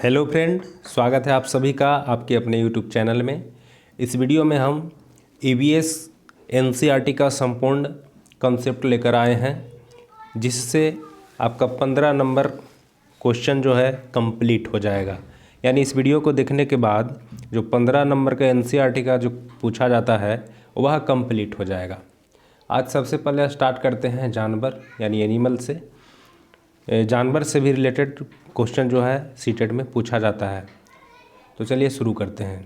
Hello friend, स्वागत है आप सभी का आपके अपने यूट्यूब चैनल में। इस वीडियो में हम ईवीएस एनसीईआरटी का संपूर्ण कॉन्सेप्ट लेकर आए हैं, जिससे आपका 15 नंबर क्वेश्चन जो है कंप्लीट हो जाएगा। यानी इस वीडियो को देखने के बाद जो 15 नंबर का एनसीईआरटी का जो पूछा जाता है वह कंप्लीट हो जाएगा। आज सबसे पहले स्टार्ट करते हैं जानवर यानी एनिमल से। जानवर से भी रिलेटेड क्वेश्चन जो है सीटेट में पूछा जाता है। तो चलिए शुरू करते हैं।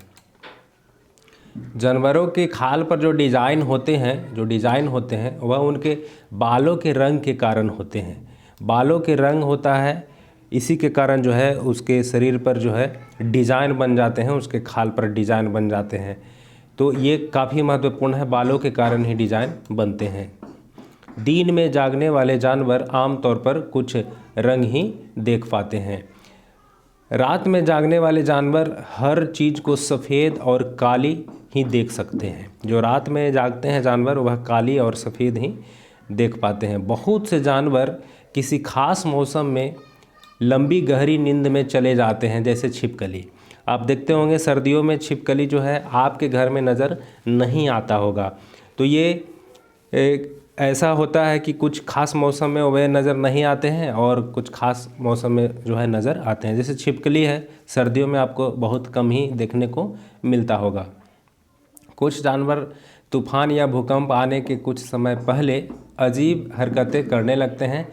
जानवरों के खाल पर जो डिज़ाइन होते हैं वह उनके बालों के रंग के कारण होते हैं। बालों के रंग होता है, इसी के कारण जो है उसके शरीर पर जो है डिज़ाइन बन जाते हैं, उसके खाल पर डिज़ाइन बन जाते हैं। तो ये काफ़ी महत्वपूर्ण है, बालों के कारण ही डिज़ाइन बनते हैं। दिन में जागने वाले जानवर आमतौर पर कुछ रंग ही देख पाते हैं। रात में जागने वाले जानवर हर चीज़ को सफ़ेद और काली ही देख सकते हैं। जो रात में जागते हैं जानवर वह काली और सफ़ेद ही देख पाते हैं। बहुत से जानवर किसी खास मौसम में लंबी गहरी नींद में चले जाते हैं, जैसे छिपकली। आप देखते होंगे सर्दियों में छिपकली जो है आपके घर में नज़र नहीं आता होगा। तो ये ऐसा होता है कि कुछ खास मौसम में वे नज़र नहीं आते हैं और कुछ खास मौसम में जो है नज़र आते हैं। जैसे छिपकली है, सर्दियों में आपको बहुत कम ही देखने को मिलता होगा। कुछ जानवर तूफान या भूकंप आने के कुछ समय पहले अजीब हरकतें करने लगते हैं।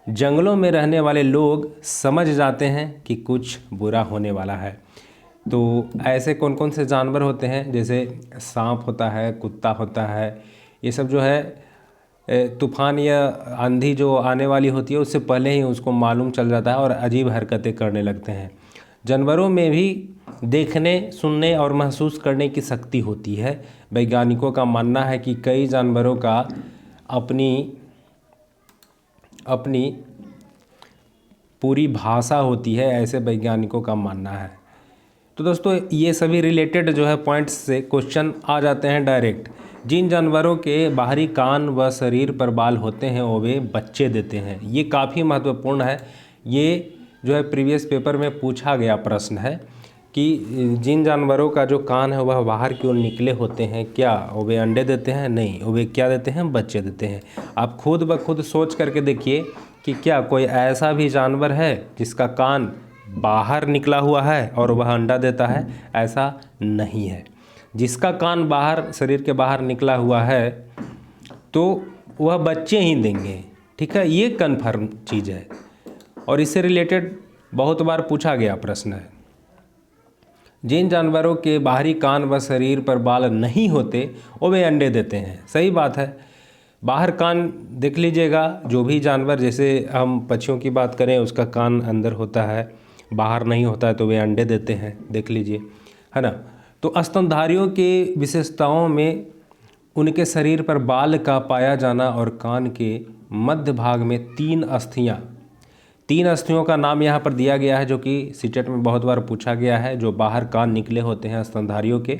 जंगलों में रहने वाले लोग समझ जाते हैं कि कुछ बुरा होने वाला है। तो ऐसे कौन कौन से जानवर होते हैं? जैसे सांप होता है, कुत्ता होता है। ये सब जो है तूफान या आंधी जो आने वाली होती है उससे पहले ही उसको मालूम चल जाता है और अजीब हरकतें करने लगते हैं। जानवरों में भी देखने, सुनने और महसूस करने की शक्ति होती है। वैज्ञानिकों का मानना है कि कई जानवरों का अपनी पूरी भाषा होती है, ऐसे वैज्ञानिकों का मानना है। तो दोस्तों ये सभी रिलेटेड जो है पॉइंट्स से क्वेश्चन आ जाते हैं डायरेक्ट। जिन जानवरों के बाहरी कान व शरीर पर बाल होते हैं वो वे बच्चे देते हैं। ये काफ़ी महत्वपूर्ण है। ये जो है प्रीवियस पेपर में पूछा गया प्रश्न है कि जिन जानवरों का जो कान है वह बाहर की ओर निकले होते हैं, क्या वे अंडे देते हैं? नहीं, वे क्या देते हैं? बच्चे देते हैं। आप खुद ब खुद सोच करके देखिए कि क्या कोई ऐसा भी जानवर है जिसका कान बाहर निकला हुआ है और वह अंडा देता है? ऐसा नहीं है। जिसका कान बाहर, शरीर के बाहर निकला हुआ है तो वह बच्चे ही देंगे। ठीक है, ये कन्फर्म चीज़ है और इससे रिलेटेड बहुत बार पूछा गया प्रश्न है। जिन जानवरों के बाहरी कान व शरीर पर बाल नहीं होते वो वे अंडे देते हैं। सही बात है। बाहर कान देख लीजिएगा, जो भी जानवर, जैसे हम पक्षियों की बात करें उसका कान अंदर होता है, बाहर नहीं होता है, तो वे अंडे देते हैं। देख लीजिए, है ना। तो स्तनधारियों की विशेषताओं में उनके शरीर पर बाल का पाया जाना और कान के मध्य भाग में तीन अस्थियों का नाम यहाँ पर दिया गया है, जो कि सीटेट में बहुत बार पूछा गया है। जो बाहर कान निकले होते हैं स्तनधारियों के,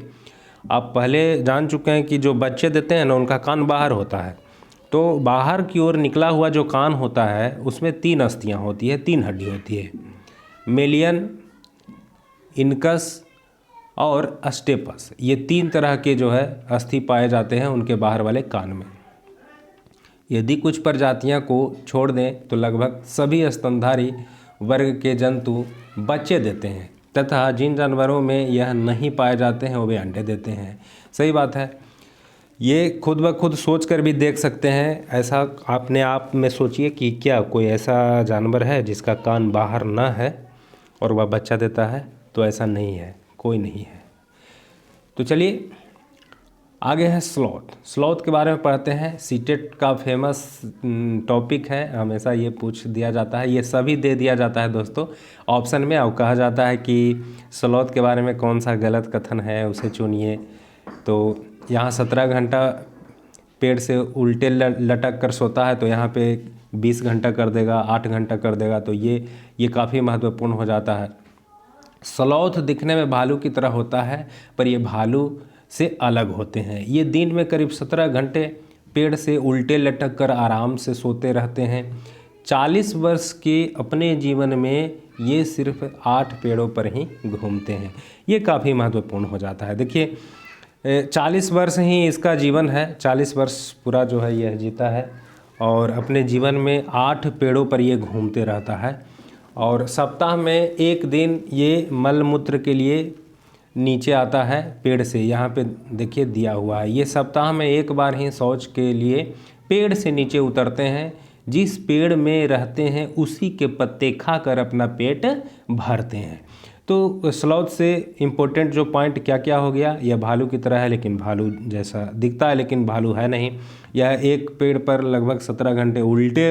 आप पहले जान चुके हैं कि जो बच्चे देते हैं ना उनका कान बाहर होता है। तो बाहर की ओर निकला हुआ जो कान होता है उसमें तीन अस्थियाँ होती है, तीन हड्डी होती है, मेलियन, इनकस और स्टेपस। ये तीन तरह के जो है अस्थि पाए जाते हैं उनके बाहर वाले कान में। यदि कुछ प्रजातियां को छोड़ दें तो लगभग सभी स्तनधारी वर्ग के जंतु बच्चे देते हैं, तथा जिन जानवरों में यह नहीं पाए जाते हैं वो वे अंडे देते हैं। सही बात है। ये खुद ब खुद सोच कर भी देख सकते हैं। ऐसा अपने आप में सोचिए कि क्या कोई ऐसा जानवर है जिसका कान बाहर ना है और वह बच्चा देता है? तो ऐसा नहीं है, कोई नहीं है। तो चलिए आगे है स्लॉथ के बारे में पढ़ते हैं। सीटेट का फेमस टॉपिक है, हमेशा ये पूछ दिया जाता है, ये सभी दे दिया जाता है दोस्तों ऑप्शन में। और कहा जाता है कि स्लॉथ के बारे में कौन सा गलत कथन है उसे चुनिए। तो यहाँ 17 घंटा पेड़ से उल्टे लटक कर सोता है, तो यहाँ पे 20 घंटा कर देगा, 8 घंटा कर देगा। तो ये काफ़ी महत्वपूर्ण हो जाता है। स्लॉथ दिखने में भालू की तरह होता है, पर ये भालू से अलग होते हैं। ये दिन में करीब 17 घंटे पेड़ से उल्टे लटक कर आराम से सोते रहते हैं। 40 वर्ष के अपने जीवन में ये सिर्फ 8 पेड़ों पर ही घूमते हैं। ये काफ़ी महत्वपूर्ण हो जाता है। देखिए 40 वर्ष ही इसका जीवन है, 40 वर्ष पूरा जो है यह जीता है और अपने जीवन में 8 पेड़ों पर ये घूमते रहता है और सप्ताह में एक दिन ये मल मूत्र के लिए नीचे आता है पेड़ से। यहाँ पे देखिए दिया हुआ है, ये सप्ताह में एक बार ही शौच के लिए पेड़ से नीचे उतरते हैं। जिस पेड़ में रहते हैं उसी के पत्ते खाकर अपना पेट भरते हैं। तो स्लॉथ से इम्पोर्टेंट जो पॉइंट क्या क्या हो गया, यह भालू की तरह है लेकिन भालू जैसा दिखता है लेकिन भालू है नहीं। यह एक पेड़ पर लगभग 17 घंटे उल्टे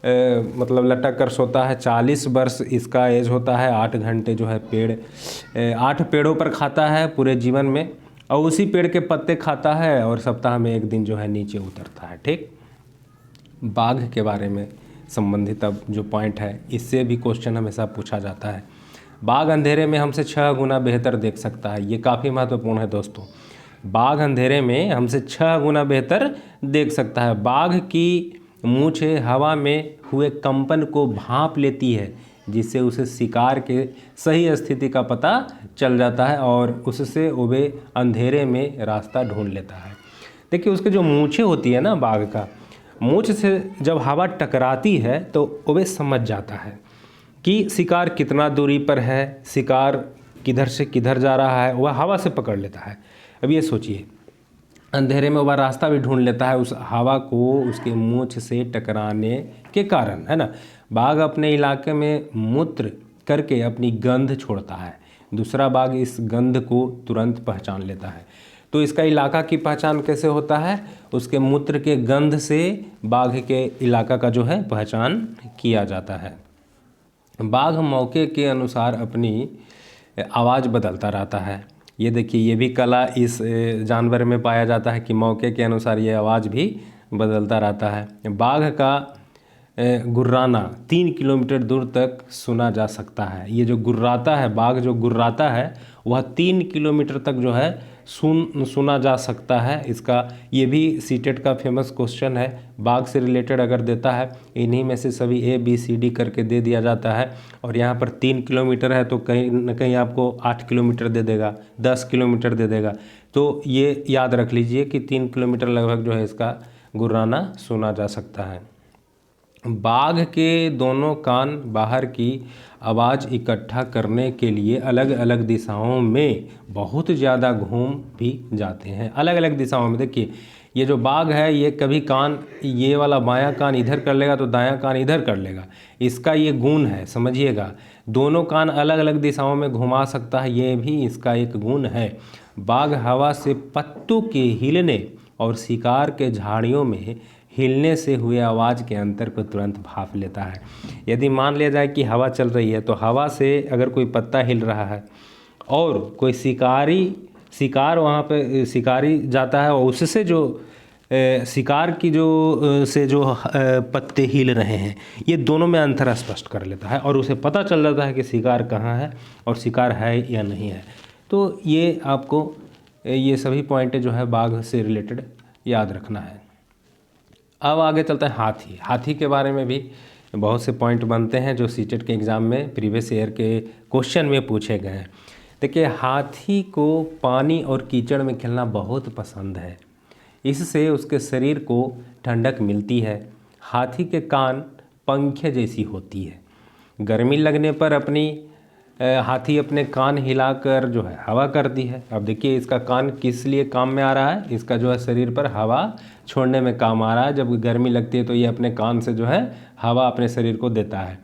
मतलब लटक कर सोता है। 40 वर्ष इसका एज होता है। 8 घंटे जो है 8 पेड़ों पर खाता है पूरे जीवन में और उसी पेड़ के पत्ते खाता है और सप्ताह में एक दिन जो है नीचे उतरता है। ठीक, बाघ के बारे में संबंधित अब जो पॉइंट है इससे भी क्वेश्चन हमेशा पूछा जाता है। बाघ अंधेरे में हमसे 6 गुना बेहतर देख सकता है। ये काफ़ी महत्वपूर्ण है दोस्तों। बाघ अंधेरे में हमसे 6 गुना बेहतर देख सकता है। बाघ की मूंछें हवा में हुए कंपन को भांप लेती है जिससे उसे शिकार के सही स्थिति का पता चल जाता है और उससे वह अंधेरे में रास्ता ढूंढ लेता है। देखिए उसके जो मूंछें होती है ना, बाघ का मूंछ से जब हवा टकराती है तो वह समझ जाता है कि शिकार कितना दूरी पर है, शिकार किधर से किधर जा रहा है, वह हवा से पकड़ लेता है। अब ये सोचिए, अंधेरे में वह रास्ता भी ढूंढ लेता है उस हवा को उसके मूंछ से टकराने के कारण, है ना। बाघ अपने इलाके में मूत्र करके अपनी गंध छोड़ता है। दूसरा बाघ इस गंध को तुरंत पहचान लेता है। तो इसका इलाका की पहचान कैसे होता है? उसके मूत्र के गंध से बाघ के इलाका का जो है पहचान किया जाता है। बाघ मौके के अनुसार अपनी आवाज़ बदलता रहता है। ये देखिए, ये भी कला इस जानवर में पाया जाता है कि मौके के अनुसार ये आवाज़ भी बदलता रहता है। बाघ का गुर्राना 3 किलोमीटर दूर तक सुना जा सकता है। ये जो गुर्राता है, बाघ जो गुर्राता है वह 3 किलोमीटर तक जो है सुना जा सकता है। इसका ये भी सीटेट का फेमस क्वेश्चन है, बाघ से रिलेटेड अगर देता है इन्हीं में से सभी ABCD करके दे दिया जाता है और यहाँ पर 3 किलोमीटर है तो कहीं न कहीं आपको 8 किलोमीटर दे देगा, 10 किलोमीटर दे देगा। तो ये याद रख लीजिए कि 3 किलोमीटर लगभग जो है इसका गुर्राना सुना जा सकता है। बाघ के दोनों कान बाहर की आवाज़ इकट्ठा करने के लिए अलग अलग दिशाओं में बहुत ज़्यादा घूम भी जाते हैं। अलग अलग दिशाओं में देखिए, ये जो बाघ है ये कभी कान ये वाला बायां कान इधर कर लेगा तो दायां कान इधर कर लेगा। इसका ये गुण है, समझिएगा। दोनों कान अलग अलग दिशाओं में घुमा सकता है, ये भी इसका एक गुण है। बाघ हवा से पत्तों के हिलने और शिकार के झाड़ियों में हिलने से हुए आवाज़ के अंतर को तुरंत भांप लेता है। यदि मान लिया जाए कि हवा चल रही है तो हवा से अगर कोई पत्ता हिल रहा है और कोई शिकार वहाँ पे शिकारी जाता है और उससे जो शिकार की जो पत्ते हिल रहे हैं ये दोनों में अंतर स्पष्ट कर लेता है और उसे पता चल जाता है कि शिकार कहाँ है और शिकार है या नहीं है। तो ये आपको ये सभी पॉइंटें जो है बाघ से रिलेटेड याद रखना है। अब आगे चलते हैं हाथी। हाथी के बारे में भी बहुत से पॉइंट बनते हैं जो सीटेट के एग्ज़ाम में प्रीवियस ईयर के क्वेश्चन में पूछे गए हैं। देखिए, हाथी को पानी और कीचड़ में खेलना बहुत पसंद है। इससे उसके शरीर को ठंडक मिलती है। हाथी के कान पंखे जैसी होती है। गर्मी लगने पर हाथी अपने कान हिलाकर जो है हवा करती है। अब देखिए, इसका कान किस लिए काम में आ रहा है? इसका जो है शरीर पर हवा छोड़ने में काम आ रहा है। जब गर्मी लगती है तो ये अपने कान से जो है हवा अपने शरीर को देता है।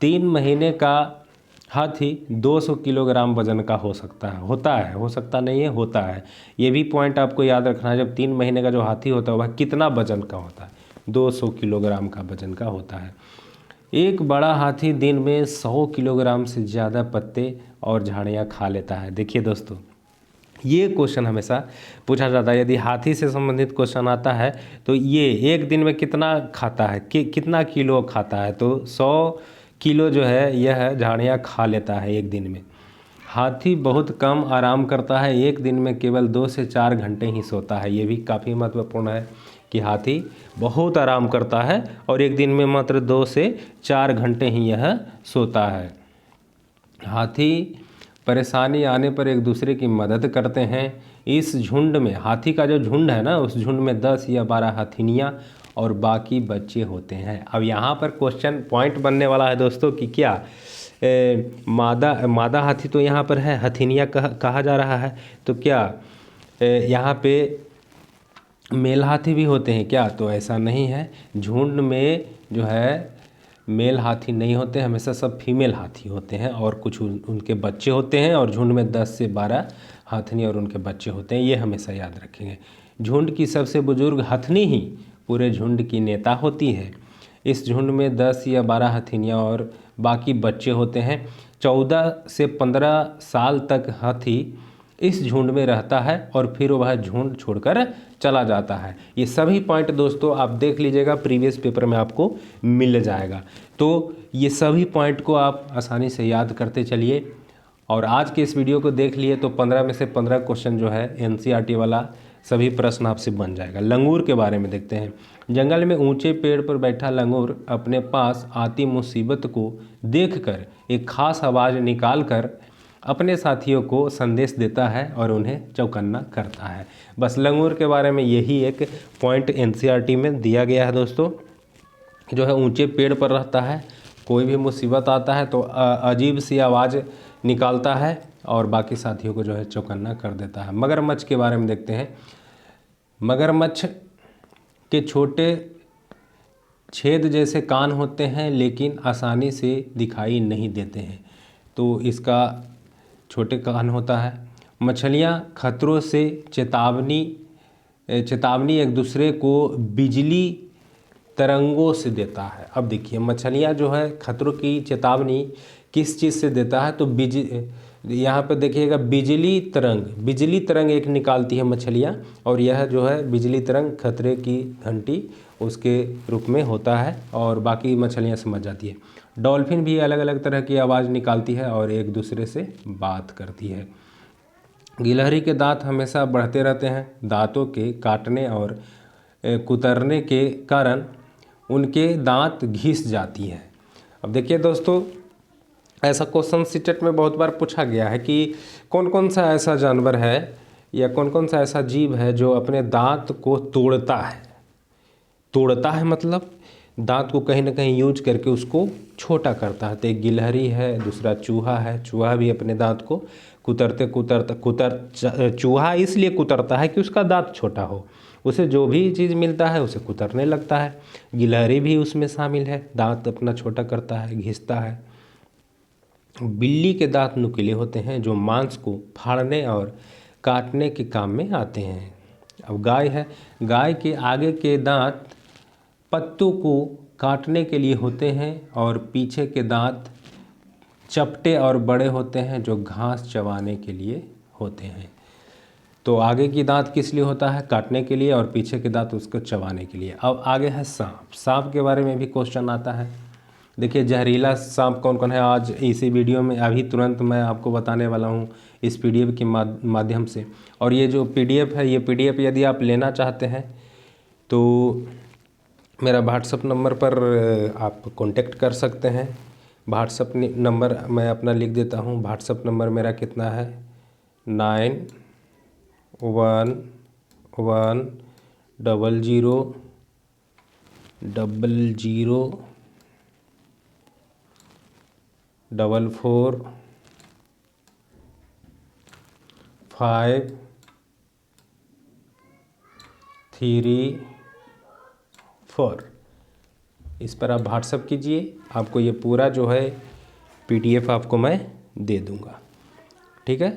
3 महीने का हाथी 200 किलोग्राम वजन का हो सकता है। होता है, हो सकता नहीं है, होता है। ये भी पॉइंट आपको याद रखना है। जब 3 महीने का जो हाथी होता है वह कितना वजन का होता है? 200 किलोग्राम का वजन का होता है। एक बड़ा हाथी दिन में 100 किलोग्राम से ज़्यादा पत्ते और झाड़ियाँ खा लेता है। देखिए दोस्तों, ये क्वेश्चन हमेशा पूछा जाता है। यदि हाथी से संबंधित क्वेश्चन आता है तो ये एक दिन में कितना खाता है, कितना किलो खाता है? तो 100 किलो जो है यह झाड़ियाँ खा लेता है एक दिन में। हाथी बहुत कम आराम करता है, एक दिन में केवल 2 से 4 घंटे ही सोता है। ये भी काफ़ी महत्वपूर्ण है कि हाथी बहुत आराम करता है और एक दिन में मात्र 2 से 4 घंटे ही यह सोता है। हाथी परेशानी आने पर एक दूसरे की मदद करते हैं। इस झुंड में, हाथी का जो झुंड है ना, उस झुंड में 10 या 12 हथिनियाँ और बाकी बच्चे होते हैं। अब यहाँ पर क्वेश्चन पॉइंट बनने वाला है दोस्तों कि क्या मादा हाथी तो यहाँ पर है, हथिनियाँ कहा जा रहा है, तो क्या यहाँ पे मेल हाथी भी होते हैं क्या? तो ऐसा नहीं है। झुंड में जो है मेल हाथी नहीं होते, हमेशा सब फीमेल हाथी होते हैं और कुछ उनके बच्चे होते हैं, और झुंड में 10 से 12 हथनी और उनके बच्चे होते हैं, ये हमेशा याद रखेंगे। झुंड की सबसे बुजुर्ग हथनी ही पूरे झुंड की नेता होती है। इस झुंड में 10 या 12 हथिनियाँ और बाकी बच्चे होते हैं। 14 से 15 साल तक हाथी इस झुंड में रहता है और फिर वह झुंड छोड़कर चला जाता है। ये सभी पॉइंट दोस्तों आप देख लीजिएगा, प्रीवियस पेपर में आपको मिल जाएगा। तो ये सभी पॉइंट को आप आसानी से याद करते चलिए, और आज के इस वीडियो को देख लिए तो 15 में से 15 क्वेश्चन जो है एनसीईआरटी वाला सभी प्रश्न आपसे बन जाएगा। लंगूर के बारे में देखते हैं। जंगल में ऊंचे पेड़ पर बैठा लंगूर अपने पास आती मुसीबत को देखकर एक खास आवाज़ निकालकर अपने साथियों को संदेश देता है और उन्हें चौकन्ना करता है। बस लंगूर के बारे में यही एक पॉइंट एनसीईआरटी में दिया गया है दोस्तों। जो है ऊंचे पेड़ पर रहता है, कोई भी मुसीबत आता है तो अजीब सी आवाज़ निकालता है और बाकी साथियों को जो है चौकन्ना कर देता है। मगरमच्छ के बारे में देखते हैं। मगरमच्छ के छोटे छेद जैसे कान होते हैं लेकिन आसानी से दिखाई नहीं देते हैं, तो इसका छोटे कान होता है। मछलियाँ खतरों से चेतावनी एक दूसरे को बिजली तरंगों से देता है। अब देखिए मछलियाँ जो है खतरों की चेतावनी किस चीज़ से देता है, तो यहाँ पर देखिएगा बिजली तरंग एक निकालती है मछलियाँ, और यह जो है बिजली तरंग खतरे की घंटी उसके रूप में होता है और बाकी मछलियाँ समझ जाती है। डॉल्फिन भी अलग अलग तरह की आवाज़ निकालती है और एक दूसरे से बात करती है। गिलहरी के दांत हमेशा बढ़ते रहते हैं। दांतों के काटने और कुतरने के कारण उनके दांत घिस जाती है। अब देखिए दोस्तों, ऐसा क्वेश्चन सीटेट में बहुत बार पूछा गया है कि कौन कौन सा ऐसा जानवर है या कौन कौन सा ऐसा जीव है जो अपने दांत को तोड़ता है मतलब दांत को कहीं ना कहीं यूज करके उसको छोटा करता है। तो एक गिलहरी है, दूसरा चूहा है। चूहा भी अपने दांत को चूहा इसलिए कुतरता है कि उसका दांत छोटा हो, उसे जो भी चीज़ मिलता है उसे कुतरने लगता है। गिलहरी भी उसमें शामिल है, दांत अपना छोटा करता है, घिसता है। बिल्ली के दांत नुकीले होते हैं जो मांस को फाड़ने और काटने के काम में आते हैं। अब गाय है। गाय के आगे के दांत पत्तों को काटने के लिए होते हैं और पीछे के दांत चपटे और बड़े होते हैं जो घास चबाने के लिए होते हैं। तो आगे की दांत किस लिए होता है? काटने के लिए, और पीछे के दांत उसको चबाने के लिए। अब आगे है सांप। सांप के बारे में भी क्वेश्चन आता है। देखिए जहरीला सांप कौन कौन है, आज इसी वीडियो में अभी तुरंत मैं आपको बताने वाला हूँ इस पीडीएफ के माध्यम से। और ये जो पीडीएफ है, ये पीडीएफ यदि आप लेना चाहते हैं तो मेरा व्हाट्सअप नंबर पर आप कांटेक्ट कर सकते हैं। व्हाट्सअप नंबर मैं अपना लिख देता हूँ। व्हाट्सअप नंबर मेरा कितना है? 91000044 इस पर आप व्हाट्सअप कीजिए, आपको ये पूरा जो है पीडीएफ आपको मैं दे दूँगा। ठीक है,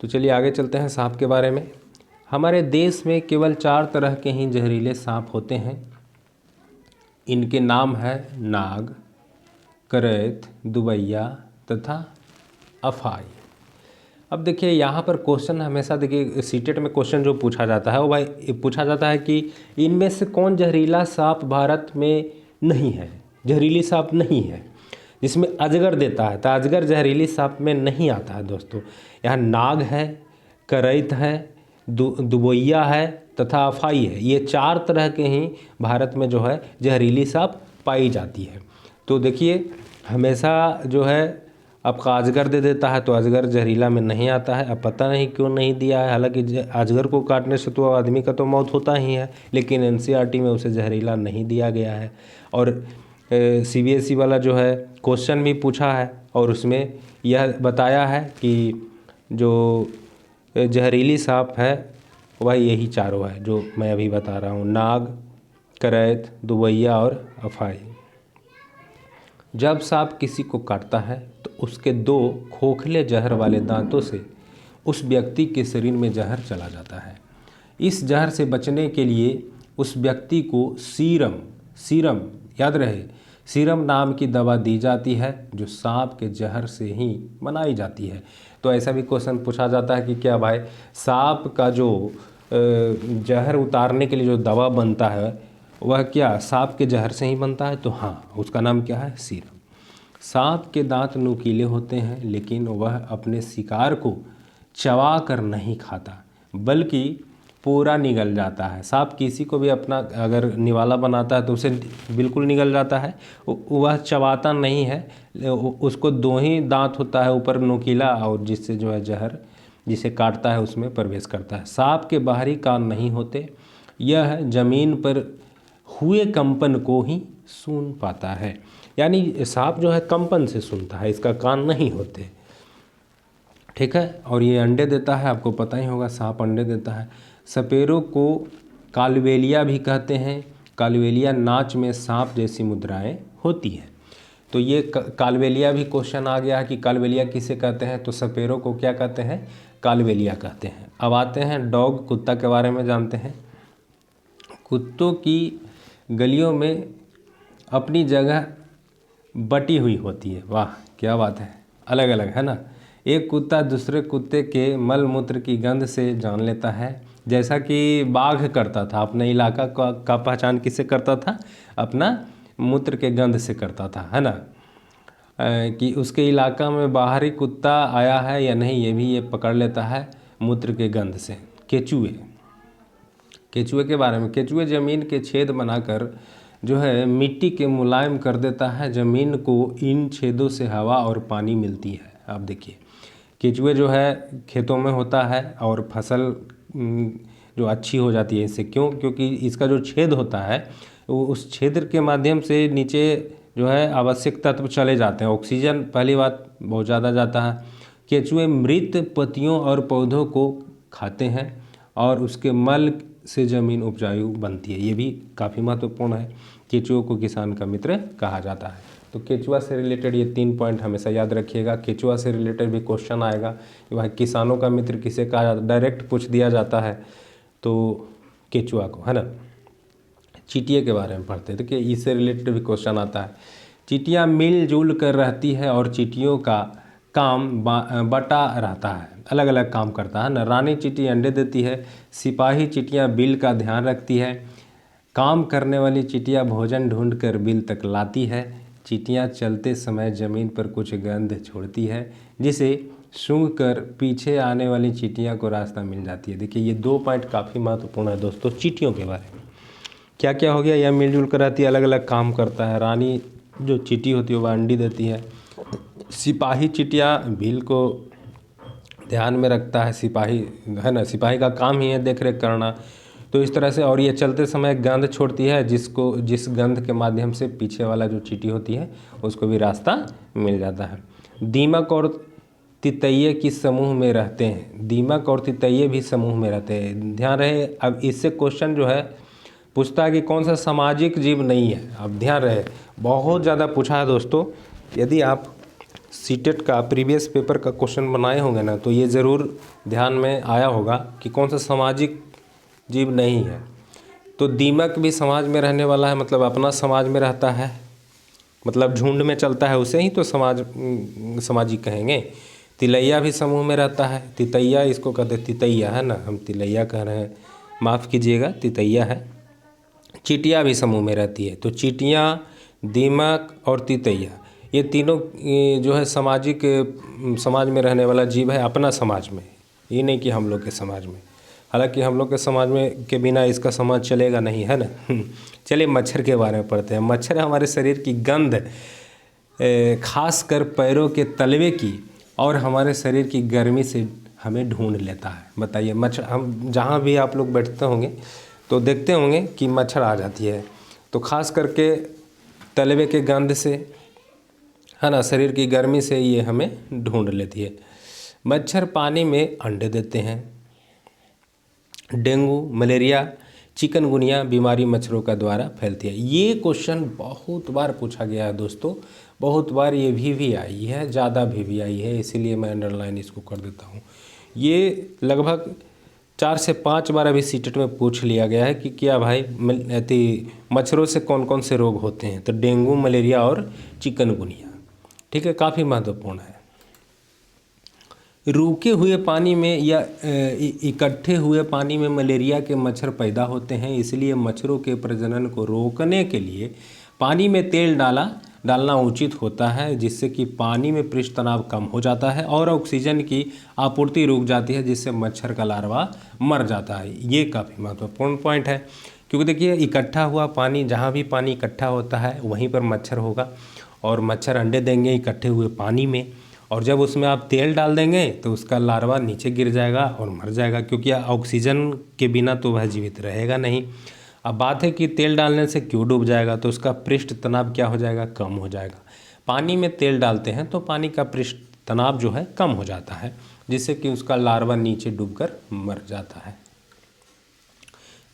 तो चलिए आगे चलते हैं सांप के बारे में। हमारे देश में केवल 4 तरह के ही जहरीले सांप होते हैं। इनके नाम है नाग, करैत, दुबैया तथा अफाई। अब देखिए यहाँ पर क्वेश्चन हमेशा, देखिए सीटेट में क्वेश्चन जो पूछा जाता है वो भाई पूछा जाता है कि इनमें से कौन जहरीला सांप भारत में नहीं है, जहरीली सांप नहीं है, जिसमें अजगर देता है। तो अजगर जहरीली सांप में नहीं आता है दोस्तों। यहाँ नाग है, करैत है, दुबैया है तथा अफाई है। ये 4 तरह के ही भारत में जो है जहरीली सांप पाई जाती है। तो देखिए हमेशा जो है आपका अजगर दे देता है तो अजगर जहरीला में नहीं आता है। अब पता नहीं क्यों नहीं दिया है, हालांकि अजगर को काटने से तो आदमी का तो मौत होता ही है, लेकिन एनसीईआरटी में उसे जहरीला नहीं दिया गया है। और सीबीएसई वाला जो है क्वेश्चन भी पूछा है और उसमें यह बताया है कि जो जहरीली सांप है वह यही चारों है जो मैं अभी बता रहा हूँ, नाग, करैत, दुबैया और अफाई। जब सांप किसी को काटता है तो उसके 2 खोखले जहर वाले दांतों से उस व्यक्ति के शरीर में जहर चला जाता है। इस जहर से बचने के लिए उस व्यक्ति को सीरम याद रहे, सीरम नाम की दवा दी जाती है जो सांप के जहर से ही बनाई जाती है। तो ऐसा भी क्वेश्चन पूछा जाता है कि क्या भाई सांप का जो जहर उतारने के लिए जो दवा बनता है वह क्या सांप के जहर से ही बनता है? तो हाँ, उसका नाम क्या है? सीरम। सांप के दांत नुकीले होते हैं लेकिन वह अपने शिकार को चबा कर नहीं खाता बल्कि पूरा निगल जाता है। सांप किसी को भी अपना अगर निवाला बनाता है तो उसे बिल्कुल निगल जाता है, वह चबाता नहीं है। उसको 2 ही दांत होता है, ऊपर नुकीला और जिससे जो है जहर जिसे काटता है उसमें प्रवेश करता है। सांप के बाहरी कान नहीं होते, यह जमीन पर हुए कंपन को ही सुन पाता है। यानी सांप जो है कंपन से सुनता है, इसका कान नहीं होते, ठीक है। और ये अंडे देता है, आपको पता ही होगा सांप अंडे देता है। सपेरों को कालबेलिया भी कहते हैं। कालबेलिया नाच में सांप जैसी मुद्राएं होती हैं। तो ये कालबेलिया भी क्वेश्चन आ गया कि कालबेलिया किसे कहते हैं, तो सपेरों को क्या कहते हैं? कालबेलिया कहते हैं। अब आते हैं डॉग, कुत्ता के बारे में जानते हैं। कुत्तों की गलियों में अपनी जगह बटी हुई होती है। वाह क्या बात है, अलग अलग है ना। एक कुत्ता दूसरे कुत्ते के मल मूत्र की गंध से जान लेता है, जैसा कि बाघ करता था। अपने इलाका का पहचान किससे करता था? अपना मूत्र के गंध से करता था, है ना। कि उसके इलाका में बाहरी कुत्ता आया है या नहीं ये भी ये पकड़ लेता है मूत्र के गंध से। केचुए के बारे में, केचुए ज़मीन के छेद बनाकर जो है मिट्टी के मुलायम कर देता है। ज़मीन को इन छेदों से हवा और पानी मिलती है। आप देखिए केचुए जो है खेतों में होता है और फसल जो अच्छी हो जाती है इससे। क्यों? क्योंकि इसका जो छेद होता है वो उस छेद के माध्यम से नीचे जो है आवश्यक तत्व चले जाते हैं। ऑक्सीजन पहली बात बहुत ज़्यादा जाता है। केचुए मृत पत्तियों और पौधों को खाते हैं और उसके मल से ज़मीन उपजाऊ बनती है। ये भी काफ़ी महत्वपूर्ण है। केचुओं को किसान का मित्र कहा जाता है। तो केचुआ से रिलेटेड ये 3 पॉइंट हमेशा याद रखिएगा। केचुआ से रिलेटेड भी क्वेश्चन आएगा कि भाई किसानों का मित्र किसे कहा जाता है, डायरेक्ट पूछ दिया जाता है तो केचुआ को, है ना। चींटियों के बारे में पढ़ते हैं, देखिए इससे रिलेटेड भी क्वेश्चन आता है। चींटियाँ मिलजुल कर रहती है और चींटियों का काम बटा रहता है, अलग अलग काम करता है ना। रानी चींटी अंडे देती है, सिपाही चींटियाँ बिल का ध्यान रखती है, काम करने वाली चींटियाँ भोजन ढूंढकर बिल तक लाती है। चींटियाँ चलते समय ज़मीन पर कुछ गंध छोड़ती है जिसे सूंघ कर पीछे आने वाली चींटियाँ को रास्ता मिल जाती है। देखिए ये 2 पॉइंट काफ़ी महत्वपूर्ण है दोस्तों चींटियों के बारे में। क्या क्या हो गया? यह मिलजुल कर रहती है, अलग अलग काम करता है। रानी जो चींटी होती है वह अंडी देती है। सिपाही चींटियाँ बिल को ध्यान में रखता है, सिपाही है ना, सिपाही का काम ही है देख रेख करना। तो इस तरह से, और ये चलते समय गंध छोड़ती है जिस गंध के माध्यम से पीछे वाला जो चींटी होती है उसको भी रास्ता मिल जाता है। दीमक और तितैये किस समूह में रहते हैं? दीमक और तितैये भी समूह में रहते हैं, ध्यान रहे। अब इससे क्वेश्चन जो है पूछता है कि कौन सा सामाजिक जीव नहीं है। अब ध्यान रहे, बहुत ज़्यादा पूछा है दोस्तों। यदि आप सीटेट का प्रीवियस पेपर का क्वेश्चन बनाए होंगे ना तो ये ज़रूर ध्यान में आया होगा कि कौन सा सामाजिक जीव नहीं है। तो दीमक भी समाज में रहने वाला है, मतलब अपना समाज में रहता है, मतलब झुंड में चलता है, उसे ही तो सामाजिक कहेंगे। तिलैया भी समूह में रहता है। तितैया इसको कहते हैं, तितैया है ना, हम तिलैया कह रहे हैं, माफ़ कीजिएगा, तितैया है। चींटियाँ भी समूह में रहती है। तो चींटियाँ, दीमक और तितैया ये तीनों जो है समाज में रहने वाला जीव है, अपना समाज में, ये नहीं कि हम लोग के समाज में। हालांकि हम लोग के समाज में के बिना इसका समाज चलेगा नहीं, है ना। चलिए मच्छर के बारे में पढ़ते हैं। मच्छर हमारे शरीर की गंध, खास कर पैरों के तलवे की और हमारे शरीर की गर्मी से हमें ढूंढ लेता है। बताइए, मच्छर, हम जहाँ भी आप लोग बैठते होंगे तो देखते होंगे कि मच्छर आ जाती है, तो खास करके तलवे के गंध से, है ना, शरीर की गर्मी से ये हमें ढूंढ लेती है। मच्छर पानी में अंडे देते हैं। डेंगू, मलेरिया, चिकनगुनिया बीमारी मच्छरों का द्वारा फैलती है। ये क्वेश्चन बहुत बार पूछा गया है दोस्तों, बहुत बार ये भी आई है, ज़्यादा भी आई है, इसीलिए मैं अंडरलाइन इसको कर देता हूँ। ये लगभग 4 से 5 बार अभी सीटेट में पूछ लिया गया है कि क्या भाई मच्छरों से कौन कौन से रोग होते हैं, तो डेंगू, मलेरिया और चिकनगुनिया। ठीक है, काफ़ी महत्वपूर्ण है। रुके हुए पानी में या इकट्ठे हुए पानी में मलेरिया के मच्छर पैदा होते हैं, इसलिए मच्छरों के प्रजनन को रोकने के लिए पानी में तेल डालना उचित होता है, जिससे कि पानी में पृष्ठ तनाव कम हो जाता है और ऑक्सीजन की आपूर्ति रुक जाती है, जिससे मच्छर का लार्वा मर जाता है। ये काफ़ी महत्वपूर्ण पॉइंट है, क्योंकि देखिए इकट्ठा हुआ पानी, जहाँ भी पानी इकट्ठा होता है वहीं पर मच्छर होगा और मच्छर अंडे देंगे इकट्ठे हुए पानी में, और जब उसमें आप तेल डाल देंगे तो उसका लार्वा नीचे गिर जाएगा और मर जाएगा, क्योंकि ऑक्सीजन के बिना तो वह जीवित रहेगा नहीं। अब बात है कि तेल डालने से क्यों डूब जाएगा, तो उसका पृष्ठ तनाव क्या हो जाएगा, कम हो जाएगा। पानी में तेल डालते हैं तो पानी का पृष्ठ तनाव जो है कम हो जाता है, जिससे कि उसका लार्वा नीचे डूबकर मर जाता है।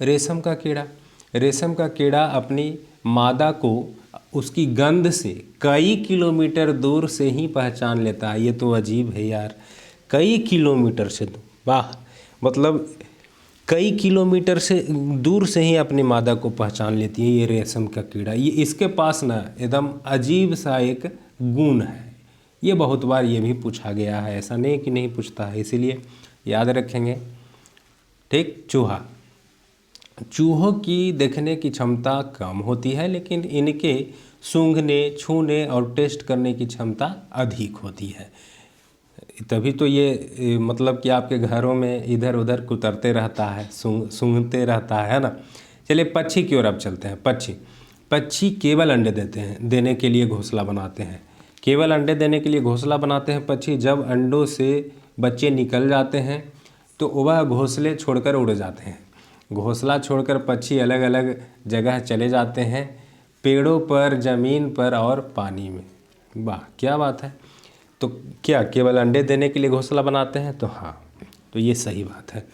रेशम का कीड़ा, रेशम का कीड़ा अपनी मादा को उसकी गंध से कई किलोमीटर दूर से ही पहचान लेता है। ये तो अजीब है यार, कई किलोमीटर से, वाह, मतलब कई किलोमीटर से दूर से ही अपनी मादा को पहचान लेती है ये रेशम का कीड़ा। ये इसके पास ना एकदम अजीब सा एक गुण है। ये बहुत बार ये भी पूछा गया है, ऐसा नहीं कि नहीं पूछता है, इसीलिए याद रखेंगे। ठीक, चूहा, चूहों की देखने की क्षमता कम होती है, लेकिन इनके सूंघने, छूने और टेस्ट करने की क्षमता अधिक होती है। तभी तो ये मतलब कि आपके घरों में इधर उधर कुतरते रहता है, सूंघते रहता है ना। चलिए पक्षी की ओर अब चलते हैं। पक्षी केवल अंडे देने के लिए घोंसला बनाते हैं। केवल अंडे देने के लिए घोंसला बनाते हैं पक्षी। जब अंडों से बच्चे निकल जाते हैं तो वह घोंसले छोड़कर उड़ जाते हैं। घोंसला छोड़कर पक्षी अलग अलग जगह चले जाते हैं, पेड़ों पर, ज़मीन पर और पानी में। वाह, क्या बात है। तो क्या केवल अंडे देने के लिए घोंसला बनाते हैं? तो हाँ, तो ये सही बात है।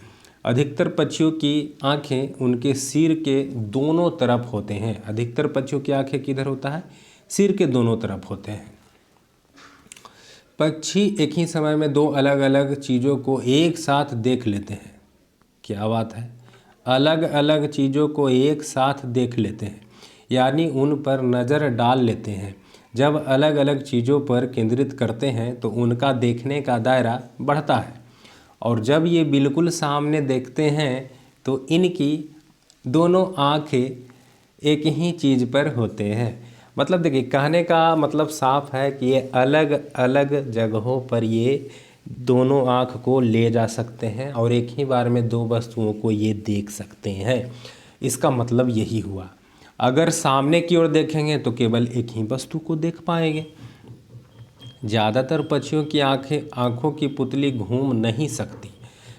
अधिकतर पक्षियों की आँखें उनके सिर के दोनों तरफ होते हैं। अधिकतर पक्षियों की आँखें किधर होता है? सिर के दोनों तरफ होते हैं। पक्षी एक ही समय में 2 अलग अलग चीज़ों को एक साथ देख लेते हैं। क्या बात है, अलग अलग चीज़ों को एक साथ देख लेते हैं, यानी उन पर नज़र डाल लेते हैं। जब अलग अलग चीज़ों पर केंद्रित करते हैं तो उनका देखने का दायरा बढ़ता है, और जब ये बिल्कुल सामने देखते हैं तो इनकी दोनों आँखें एक ही चीज़ पर होते हैं। मतलब देखिए, कहने का मतलब साफ है कि ये अलग अलग जगहों पर ये दोनों आँख को ले जा सकते हैं और एक ही बार में 2 वस्तुओं को ये देख सकते हैं। इसका मतलब यही हुआ। अगर सामने की ओर देखेंगे तो केवल एक ही वस्तु को देख पाएंगे। ज़्यादातर पक्षियों की आँखों की पुतली घूम नहीं सकती।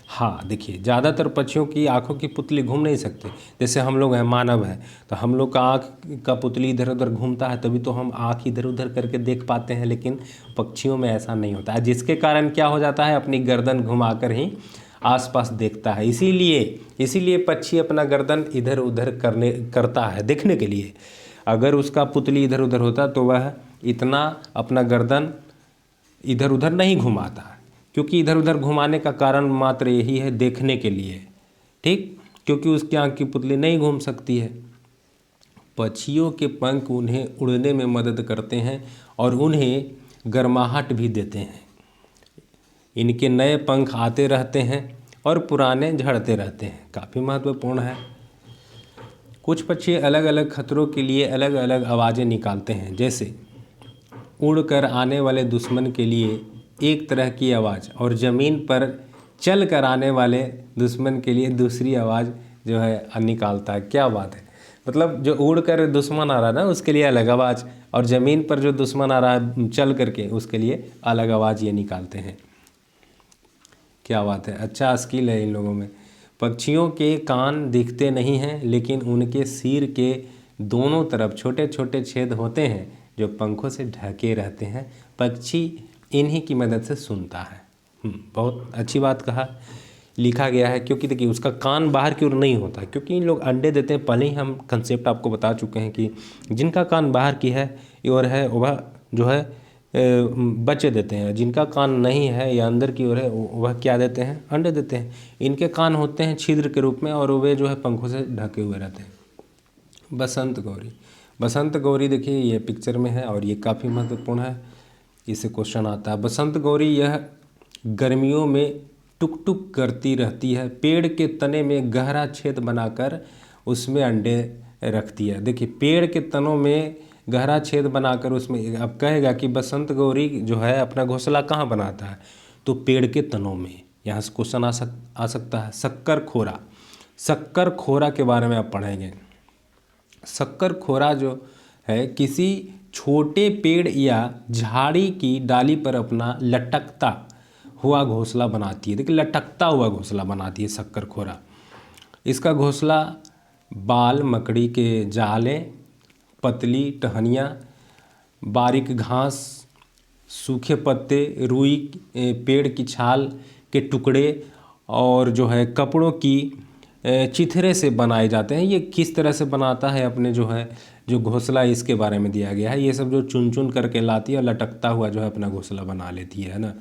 हाँ देखिए, ज़्यादातर पक्षियों की आँखों की पुतली घूम नहीं सकती। जैसे हम लोग हैं, मानव है, तो हम लोग का आँख का पुतली इधर उधर घूमता है, तभी तो हम आँख इधर उधर करके देख पाते हैं, लेकिन पक्षियों में ऐसा नहीं होता है, जिसके कारण क्या हो जाता है, अपनी गर्दन घुमाकर ही आसपास देखता है। इसीलिए पक्षी अपना गर्दन इधर उधर करता है देखने के लिए। अगर उसका पुतली इधर उधर होता तो वह इतना अपना गर्दन इधर उधर नहीं घुमाता, क्योंकि इधर उधर घुमाने का कारण मात्र यही है, देखने के लिए। ठीक, क्योंकि उसकी आँख की पुतली नहीं घूम सकती है। पक्षियों के पंख उन्हें उड़ने में मदद करते हैं और उन्हें गर्माहट भी देते हैं। इनके नए पंख आते रहते हैं और पुराने झड़ते रहते हैं। काफ़ी महत्वपूर्ण है। कुछ पक्षी अलग अलग खतरों के लिए अलग अलग आवाज़ें निकालते हैं। जैसे उड़कर आने वाले दुश्मन के लिए एक तरह की आवाज़ और ज़मीन पर चल कर आने वाले दुश्मन के लिए दूसरी आवाज़ जो है निकालता है। क्या बात है, मतलब जो उड़ कर दुश्मन आ रहा है ना उसके लिए अलग आवाज़, और ज़मीन पर जो दुश्मन आ रहा है चल करके उसके लिए अलग आवाज़ ये निकालते हैं। क्या बात है, अच्छा स्किल है इन लोगों में। पक्षियों के कान दिखते नहीं हैं लेकिन उनके सिर के दोनों तरफ छोटे छोटे छेद होते हैं जो पंखों से ढके रहते हैं। पक्षी इन्हीं की मदद से सुनता है। बहुत अच्छी बात कहा, लिखा गया है। क्योंकि देखिए उसका कान बाहर की ओर नहीं होता, क्योंकि इन लोग अंडे देते हैं। पहले ही हम कंसेप्ट आपको बता चुके हैं कि जिनका कान बाहर की है ओर है वह जो है बच्चे देते हैं, जिनका कान नहीं है या अंदर की ओर है वह क्या देते हैं, अंडे देते हैं। इनके कान होते हैं छिद्र के रूप में और वे जो है पंखों से ढके हुए रहते हैं। बसंत गौरी, बसंत गौरी देखिए ये पिक्चर में है और ये काफ़ी महत्वपूर्ण है, इससे क्वेश्चन आता है। बसंत गौरी यह गर्मियों में टुक टुक करती रहती है, पेड़ के तने में गहरा छेद बनाकर उसमें अंडे रखती है। देखिए पेड़ के तनों में गहरा छेद बनाकर उसमें, अब कहेगा कि बसंत गौरी जो है अपना घोंसला कहाँ बनाता है, तो पेड़ के तनों में। यहाँ से क्वेश्चन आ सकता है। शक्कर खोरा, शक्कर खोरा के बारे में आप पढ़ेंगे। शक्कर खोरा जो है किसी छोटे पेड़ या झाड़ी की डाली पर अपना लटकता हुआ घोंसला बनाती है। देखिए लटकता हुआ घोंसला बनाती है शक्कर खोरा। इसका घोंसला बाल, मकड़ी के जाले, पतली टहनियाँ, बारीक घास, सूखे पत्ते, रुई, पेड़ की छाल के टुकड़े और जो है कपड़ों की चिथरे से बनाए जाते हैं। ये किस तरह से बनाता है अपने जो है जो घोंसला, इसके बारे में दिया गया है। ये सब जो चुन चुन करके लाती है और लटकता हुआ जो है अपना घोंसला बना लेती है ना।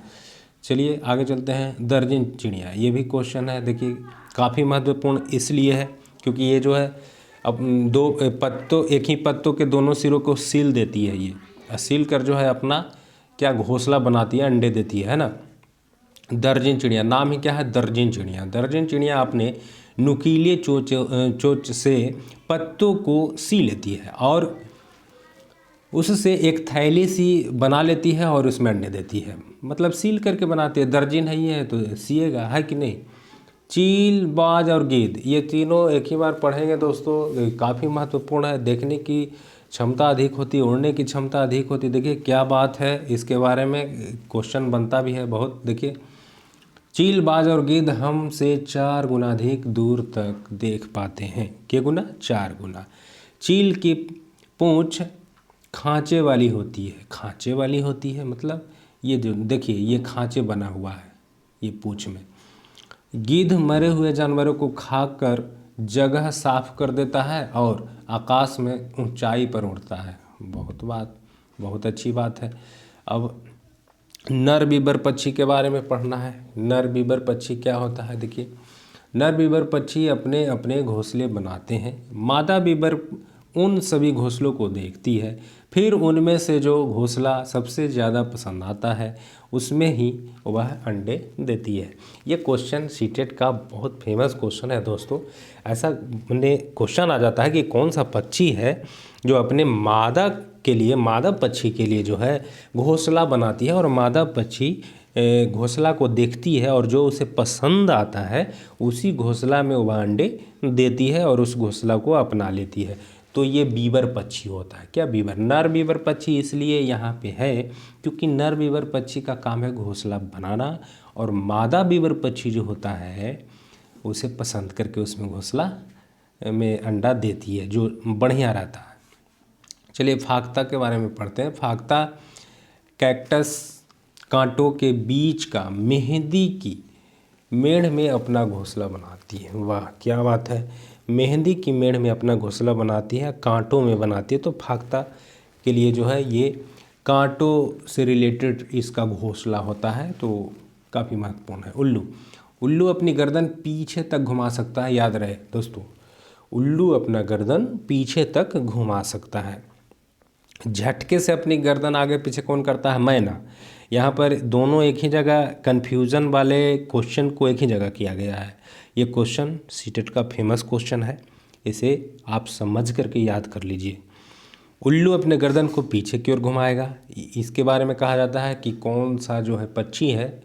चलिए आगे चलते हैं। दर्जन चिड़िया, ये भी क्वेश्चन है। देखिए काफ़ी महत्वपूर्ण इसलिए है क्योंकि ये जो है अब दो पत्तों, एक ही पत्तों के दोनों सिरों को सील देती है। ये सील कर जो है अपना क्या घोंसला बनाती है, अंडे देती है ना। दर्जन चिड़िया, नाम ही क्या है, दर्जन चिड़िया। दर्जन चिड़िया अपने नुकीले चोंच से पत्तों को सी लेती है और उससे एक थैली सी बना लेती है और उसमें अंडे देती है। मतलब सील करके बनाती है। दर्जन है ये है तो सिएगा, है कि नहीं। चील, बाज और गिद्ध, ये तीनों एक ही बार पढ़ेंगे दोस्तों। काफ़ी महत्वपूर्ण है, देखने की क्षमता अधिक होती है, उड़ने की क्षमता अधिक होती है। देखिए क्या बात है, इसके बारे में क्वेश्चन बनता भी है बहुत। देखिए चील, बाज और गिद्ध हमसे 4 गुना अधिक दूर तक देख पाते हैं। क्या गुना? 4 गुना। चील की पूँछ खांचे वाली होती है, खांचे वाली होती है मतलब ये जो देखिए ये खांचे बना हुआ है ये पूँछ में। गिद्ध मरे हुए जानवरों को खाकर जगह साफ कर देता है और आकाश में ऊंचाई पर उड़ता है। बहुत अच्छी बात है। अब नर बीबर पक्षी के बारे में पढ़ना है। नर बीबर पक्षी क्या होता है, देखिए नर बीबर पक्षी अपने अपने घोंसले बनाते हैं। मादा बीबर उन सभी घोंसलों को देखती है, फिर उनमें से जो घोंसला सबसे ज़्यादा पसंद आता है उसमें ही वह अंडे देती है। ये क्वेश्चन सीटेट का बहुत फेमस क्वेश्चन है दोस्तों। ऐसा मैंने क्वेश्चन आ जाता है कि कौन सा पक्षी है जो अपने मादा पक्षी के लिए जो है घोंसला बनाती है और मादा पक्षी घोंसला को देखती है और जो उसे पसंद आता है उसी घोंसला में वह अंडे देती है और उस घोंसला को अपना लेती है। तो ये बीबर पक्षी होता है। क्या बीबर? नर बीबर पक्षी इसलिए यहाँ पे है क्योंकि नर बीबर पक्षी का काम है घोंसला बनाना और मादा बीबर पक्षी जो होता है उसे पसंद करके उसमें घोंसला में अंडा देती है जो बढ़िया रहता है। चलिए फाख्ता के बारे में पढ़ते हैं। फाख्ता कैक्टस कांटों के बीच का मेहंदी की मेढ़ में अपना घोंसला बनाती है। वाह क्या बात है, मेहंदी की मेढ़ में अपना घोंसला बनाती है, कांटों में बनाती है। तो फाख्ता के लिए जो है ये कांटों से रिलेटेड इसका घोंसला होता है, तो काफ़ी महत्वपूर्ण है। उल्लू अपनी गर्दन पीछे तक घुमा सकता है। याद रहे दोस्तों, उल्लू अपना गर्दन पीछे तक घुमा सकता है। झटके से अपनी गर्दन आगे पीछे कौन करता है? मैना। यहाँ पर दोनों एक ही जगह, कन्फ्यूज़न वाले क्वेश्चन को एक ही जगह किया गया है। ये क्वेश्चन सीटेट का फेमस क्वेश्चन है, इसे आप समझ करके याद कर लीजिए। उल्लू अपने गर्दन को पीछे की ओर घुमाएगा। इसके बारे में कहा जाता है कि कौन सा जो है पक्षी है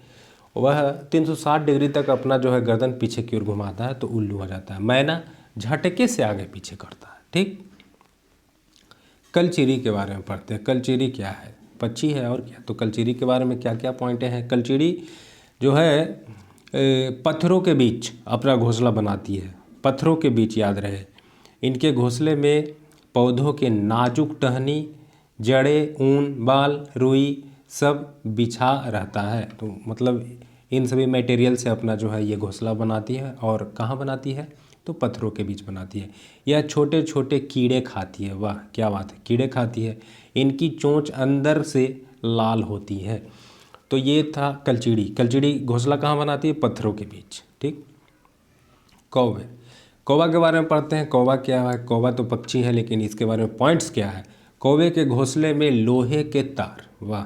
वह 360 डिग्री तक अपना जो है गर्दन पीछे की ओर घुमाता है तो उल्लू हो जाता है। मैना झटके से आगे पीछे करता है। ठीक। कलचीरी के बारे में पढ़ते हैं। कलचीरी क्या है? पक्षी है और क्या। तो कलचीरी के बारे में क्या क्या पॉइंट हैं? कलचीरी जो है पत्थरों के बीच अपना घोंसला बनाती है। पत्थरों के बीच, याद रहे। इनके घोंसले में पौधों के नाजुक टहनी, जड़ें, ऊन, बाल, रुई सब बिछा रहता है। तो मतलब इन सभी मटेरियल से अपना जो है ये घोंसला बनाती है। और कहाँ बनाती है? तो पत्थरों के बीच बनाती है। यह छोटे छोटे कीड़े खाती है। वाह क्या बात है, कीड़े खाती है। इनकी चोंच अंदर से लाल होती है। तो ये था कलचीड़ी। कलचीड़ी घोंसला कहाँ बनाती है? पत्थरों के बीच। ठीक। कौवे, कौवा के बारे में पढ़ते हैं। कौवा क्या है? कौवा तो पक्षी है, लेकिन इसके बारे में पॉइंट्स क्या है? कौवे के घोंसले में लोहे के तार, वाह,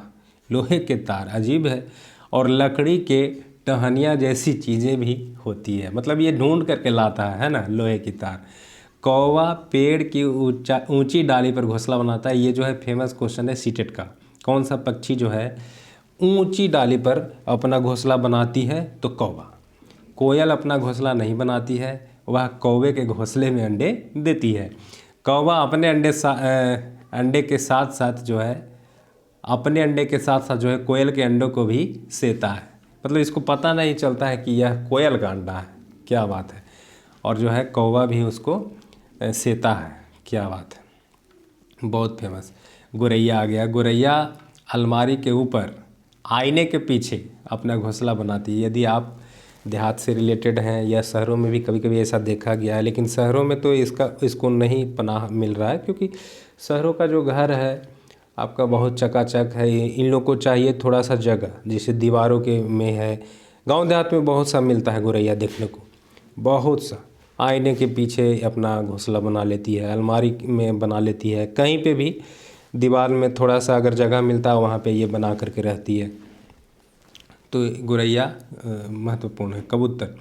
लोहे के तार, अजीब है, और लकड़ी के टहनियाँ जैसी चीज़ें भी होती है। मतलब ये ढूंढ करके लाता है ना, लोहे की तार। कौवा पेड़ की ऊंची डाली पर घोंसला बनाता है। ये जो है फेमस क्वेश्चन है सीटेट का। कौन सा पक्षी जो है ऊंची डाली पर अपना घोंसला बनाती है? तो कौवा। कोयल अपना घोंसला नहीं बनाती है, वह कौवे के घोंसले में अंडे देती है। कौवा अपने अंडे के साथ साथ जो है कोयल के अंडों को भी सेता है। मतलब इसको पता नहीं चलता है कि यह कोयल का अंडा है। क्या बात है। और जो है कौवा भी उसको सेता है। क्या बात है, बहुत फेमस। गोरैया आ गया। गोरैया अलमारी के ऊपर आईने के पीछे अपना घोंसला बनाती है। यदि आप देहात से रिलेटेड हैं या शहरों में भी कभी कभी ऐसा देखा गया है, लेकिन शहरों में तो इसको नहीं पनाह मिल रहा है, क्योंकि शहरों का जो घर है आपका बहुत चकाचक है। इन लोग को चाहिए थोड़ा सा जगह, जैसे दीवारों के में है। गांव देहात में बहुत सा मिलता है गोरैया देखने को, बहुत सा। आईने के पीछे अपना घोंसला बना लेती है, अलमारी में बना लेती है, कहीं पे भी दीवार में थोड़ा सा अगर जगह मिलता है वहाँ पे ये बना करके रहती है। तो गोरैया महत्वपूर्ण है। कबूतर,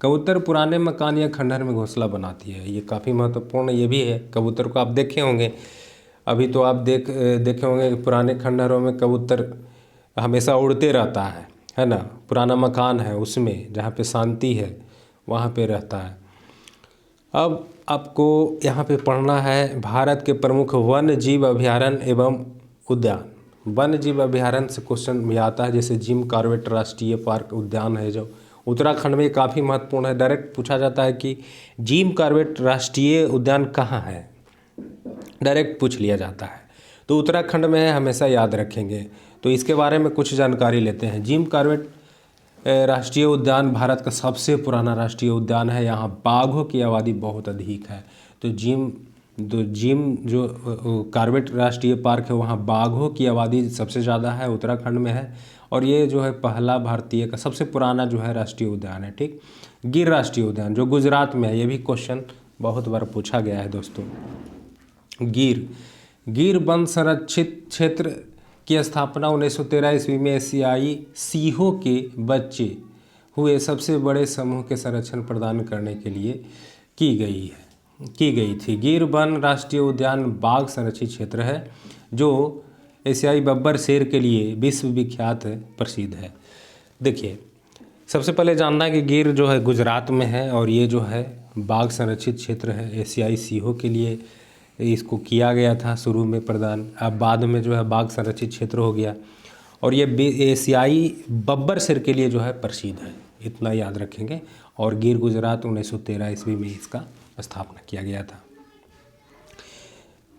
कबूतर पुराने मकान या खंडहर में घोंसला बनाती है। ये काफ़ी महत्वपूर्ण ये भी है। कबूतर को आप देखे होंगे, अभी तो आप देखे होंगे कि पुराने खंडहरों में कबूतर हमेशा उड़ते रहता है ना। पुराना मकान है उसमें, जहाँ पे शांति है वहाँ पे रहता है। अब आपको यहाँ पे पढ़ना है भारत के प्रमुख वन्य जीव अभयारण्य एवं उद्यान। वन्य जीव अभयारण्य से क्वेश्चन भी आता है, जैसे जिम कॉर्बेट राष्ट्रीय पार्क उद्यान है जो उत्तराखंड में, काफ़ी महत्वपूर्ण है। डायरेक्ट पूछा जाता है कि जिम कॉर्बेट राष्ट्रीय उद्यान कहाँ है, डायरेक्ट पूछ लिया जाता है। तो उत्तराखंड में है, हमेशा याद रखेंगे। तो इसके बारे में कुछ जानकारी लेते हैं। जिम कॉर्बेट राष्ट्रीय उद्यान भारत का सबसे पुराना राष्ट्रीय उद्यान है। यहाँ बाघों की आबादी बहुत अधिक है। तो जिम जो कॉर्बेट राष्ट्रीय पार्क है वहाँ बाघों की आबादी सबसे ज़्यादा है, उत्तराखंड में है। और ये जो है पहला भारतीय का सबसे पुराना जो है राष्ट्रीय उद्यान है। ठीक। गिर राष्ट्रीय उद्यान जो गुजरात में है, ये भी क्वेश्चन बहुत बार पूछा गया है दोस्तों। गिर वन संरक्षित क्षेत्र की स्थापना 1913 ईस्वी में एशियाई सिंहों के बच्चे हुए सबसे बड़े समूह के संरक्षण प्रदान करने के लिए की गई थी। गिर वन राष्ट्रीय उद्यान बाघ संरक्षित क्षेत्र है जो एशियाई बब्बर शेर के लिए विश्वविख्यात प्रसिद्ध है। देखिए, सबसे पहले जानना है कि गिर जो है गुजरात में है और ये जो है बाघ संरक्षित क्षेत्र है। एशियाई सिंहों के लिए इसको किया गया था शुरू में प्रदान, अब बाद में जो है बाघ संरक्षित क्षेत्र हो गया। और ये एशियाई बब्बर शेर के लिए जो है प्रसिद्ध है, इतना याद रखेंगे। और गिर गुजरात 1913 ईस्वी में इसका स्थापना किया गया था।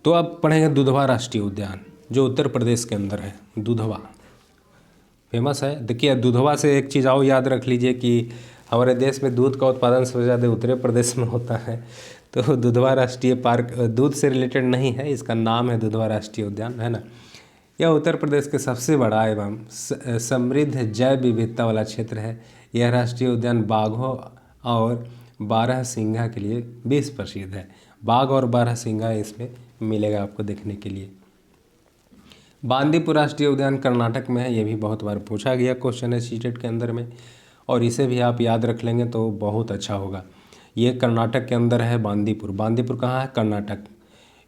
तो अब पढ़ेंगे दुधवा राष्ट्रीय उद्यान जो उत्तर प्रदेश के अंदर है। दुधवा फेमस है। देखिए, दुधवा से एक चीज़ और याद रख लीजिए कि हमारे देश में दूध का उत्पादन सबसे ज़्यादा उत्तर प्रदेश में होता है। तो दुधवा राष्ट्रीय पार्क दूध से रिलेटेड नहीं है, इसका नाम है दुधवा राष्ट्रीय उद्यान, है ना। यह उत्तर प्रदेश के सबसे बड़ा एवं समृद्ध जैव विविधता वाला क्षेत्र है। यह राष्ट्रीय उद्यान बाघों और बारहसिंगा के लिए बेहद प्रसिद्ध है। बाघ और बारहसिंगा इसमें मिलेगा आपको देखने के लिए। बांदीपुर राष्ट्रीय उद्यान कर्नाटक में है। ये भी बहुत बार पूछा गया क्वेश्चन है सीटेट के अंदर में, और इसे भी आप याद रख लेंगे तो बहुत अच्छा होगा। ये कर्नाटक के अंदर है बांदीपुर। बांदीपुर कहाँ है? कर्नाटक।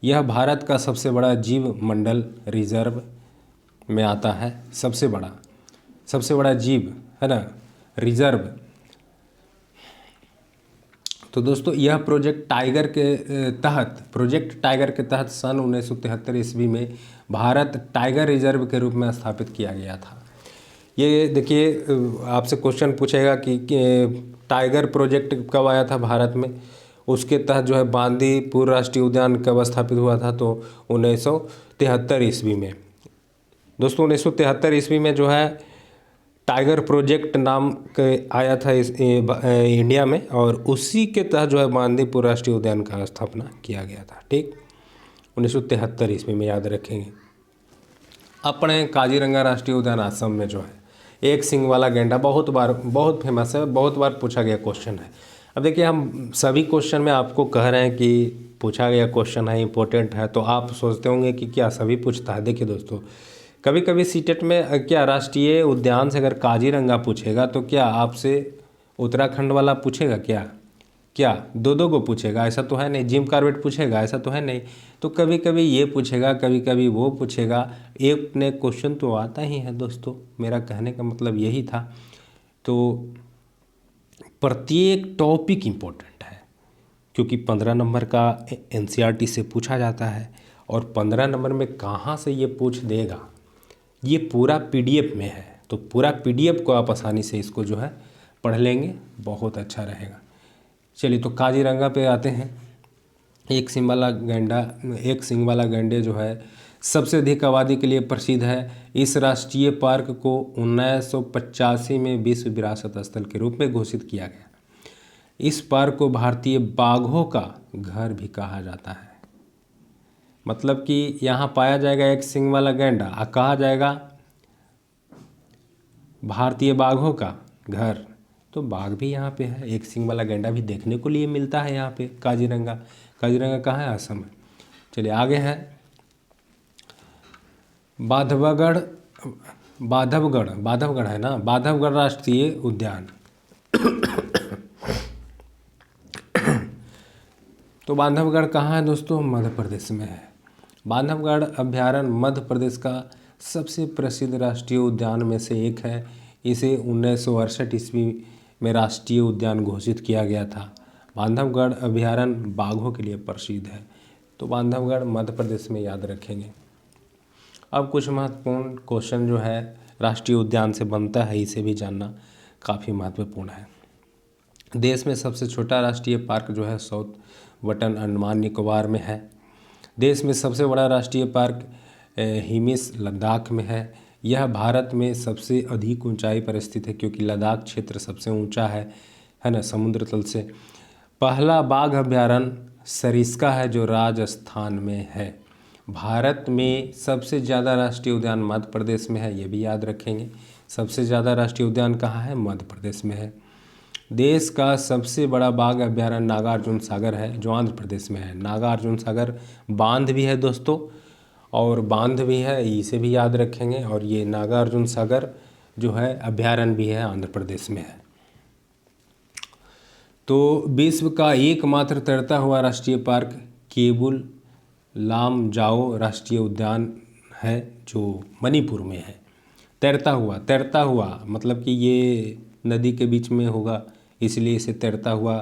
यह भारत का सबसे बड़ा जीव मंडल रिजर्व में आता है। सबसे बड़ा जीव है ना, रिजर्व। तो दोस्तों यह प्रोजेक्ट टाइगर के तहत सन 1973 ईस्वी में भारत टाइगर रिजर्व के रूप में स्थापित किया गया था। ये देखिए आपसे क्वेश्चन पूछेगा कि टाइगर प्रोजेक्ट कब आया था भारत में, उसके तहत जो है बांदीपुर राष्ट्रीय उद्यान कब स्थापित हुआ था, तो 1973 ईस्वी में। दोस्तों 1973 ईस्वी में जो है टाइगर प्रोजेक्ट नाम के आया था इंडिया में, और उसी के तहत जो है बांदीपुर राष्ट्रीय उद्यान का स्थापना किया गया था। ठीक, 1973 ईस्वी में, याद रखेंगे। अपने काजीरंगा राष्ट्रीय उद्यान असम में जो है एक सींग वाला गैंडा बहुत फेमस है, बहुत बार पूछा गया क्वेश्चन है। अब देखिए हम सभी क्वेश्चन में आपको कह रहे हैं कि पूछा गया क्वेश्चन है, इंपॉर्टेंट है, तो आप सोचते होंगे कि क्या सभी पूछता है। देखिए दोस्तों, कभी कभी सीटेट में क्या राष्ट्रीय उद्यान से अगर काजीरंगा पूछेगा तो क्या आपसे उत्तराखंड वाला पूछेगा क्या दो को पूछेगा? ऐसा तो है नहीं। जिम कॉर्बेट पूछेगा? ऐसा तो है नहीं। तो कभी कभी ये पूछेगा, कभी कभी वो पूछेगा, एक ने क्वेश्चन तो आता ही है दोस्तों। मेरा कहने का मतलब यही था। तो प्रत्येक टॉपिक इम्पोर्टेंट है, क्योंकि 15 नंबर का एनसीईआरटी से पूछा जाता है, और 15 नंबर में कहाँ से ये पूछ देगा, ये पूरा पीडीएफ में है। तो पूरा पीडीएफ को आप आसानी से इसको जो है पढ़ लेंगे, बहुत अच्छा रहेगा। चलिए तो काजीरंगा पे आते हैं। एक सींग वाला गैंडे जो है सबसे अधिक आबादी के लिए प्रसिद्ध है। इस राष्ट्रीय पार्क को 1985 में विश्व विरासत स्थल के रूप में घोषित किया गया। इस पार्क को भारतीय बाघों का घर भी कहा जाता है। मतलब कि यहाँ पाया जाएगा एक सींग वाला गैंडा, कहा जाएगा भारतीय बाघों का घर। तो बाघ भी यहाँ पे है, एक सींग वाला गैंडा भी देखने को लिए मिलता है यहाँ पे काजीरंगा कहाँ है? असम है। चलिए आगे है बांधवगढ़ है ना, बांधवगढ़ राष्ट्रीय उद्यान। तो बांधवगढ़ कहाँ है दोस्तों? मध्य प्रदेश में है। बांधवगढ़ अभ्यारण्य मध्य प्रदेश का सबसे प्रसिद्ध राष्ट्रीय उद्यान में से एक है। इसे 1968 ईस्वी में राष्ट्रीय उद्यान घोषित किया गया था। बांधवगढ़ अभ्यारण्य बाघों के लिए प्रसिद्ध है। तो बांधवगढ़ मध्य प्रदेश में, याद रखेंगे। अब कुछ महत्वपूर्ण क्वेश्चन जो है राष्ट्रीय उद्यान से बनता है, इसे भी जानना काफ़ी महत्वपूर्ण है। देश में सबसे छोटा राष्ट्रीय पार्क जो है साउथ बटन अंडमान निकोबार में है। देश में सबसे बड़ा राष्ट्रीय पार्क हिमिस लद्दाख में है। यह भारत में सबसे अधिक ऊंचाई पर स्थित है, क्योंकि लद्दाख क्षेत्र सबसे ऊंचा है ना, समुद्र तल से। पहला बाघ अभ्यारण्य सरिस्का है, जो राजस्थान में है। भारत में सबसे ज़्यादा राष्ट्रीय उद्यान मध्य प्रदेश में है, ये भी याद रखेंगे। सबसे ज़्यादा राष्ट्रीय उद्यान कहाँ है? मध्य प्रदेश में है। देश का सबसे बड़ा बाघ अभ्यारण्य नागार्जुन सागर है, जो आंध्र प्रदेश में है। नागार्जुन सागर बांध भी है दोस्तों, और बांध भी है, इसे भी याद रखेंगे। और ये नागार्जुन सागर जो है अभ्यारण्य भी है, आंध्र प्रदेश में है। तो विश्व का एकमात्र तैरता हुआ राष्ट्रीय पार्क केबुल लामजाओ राष्ट्रीय उद्यान है, जो मणिपुर में है। तैरता हुआ मतलब कि ये नदी के बीच में होगा, इसलिए इसे तैरता हुआ।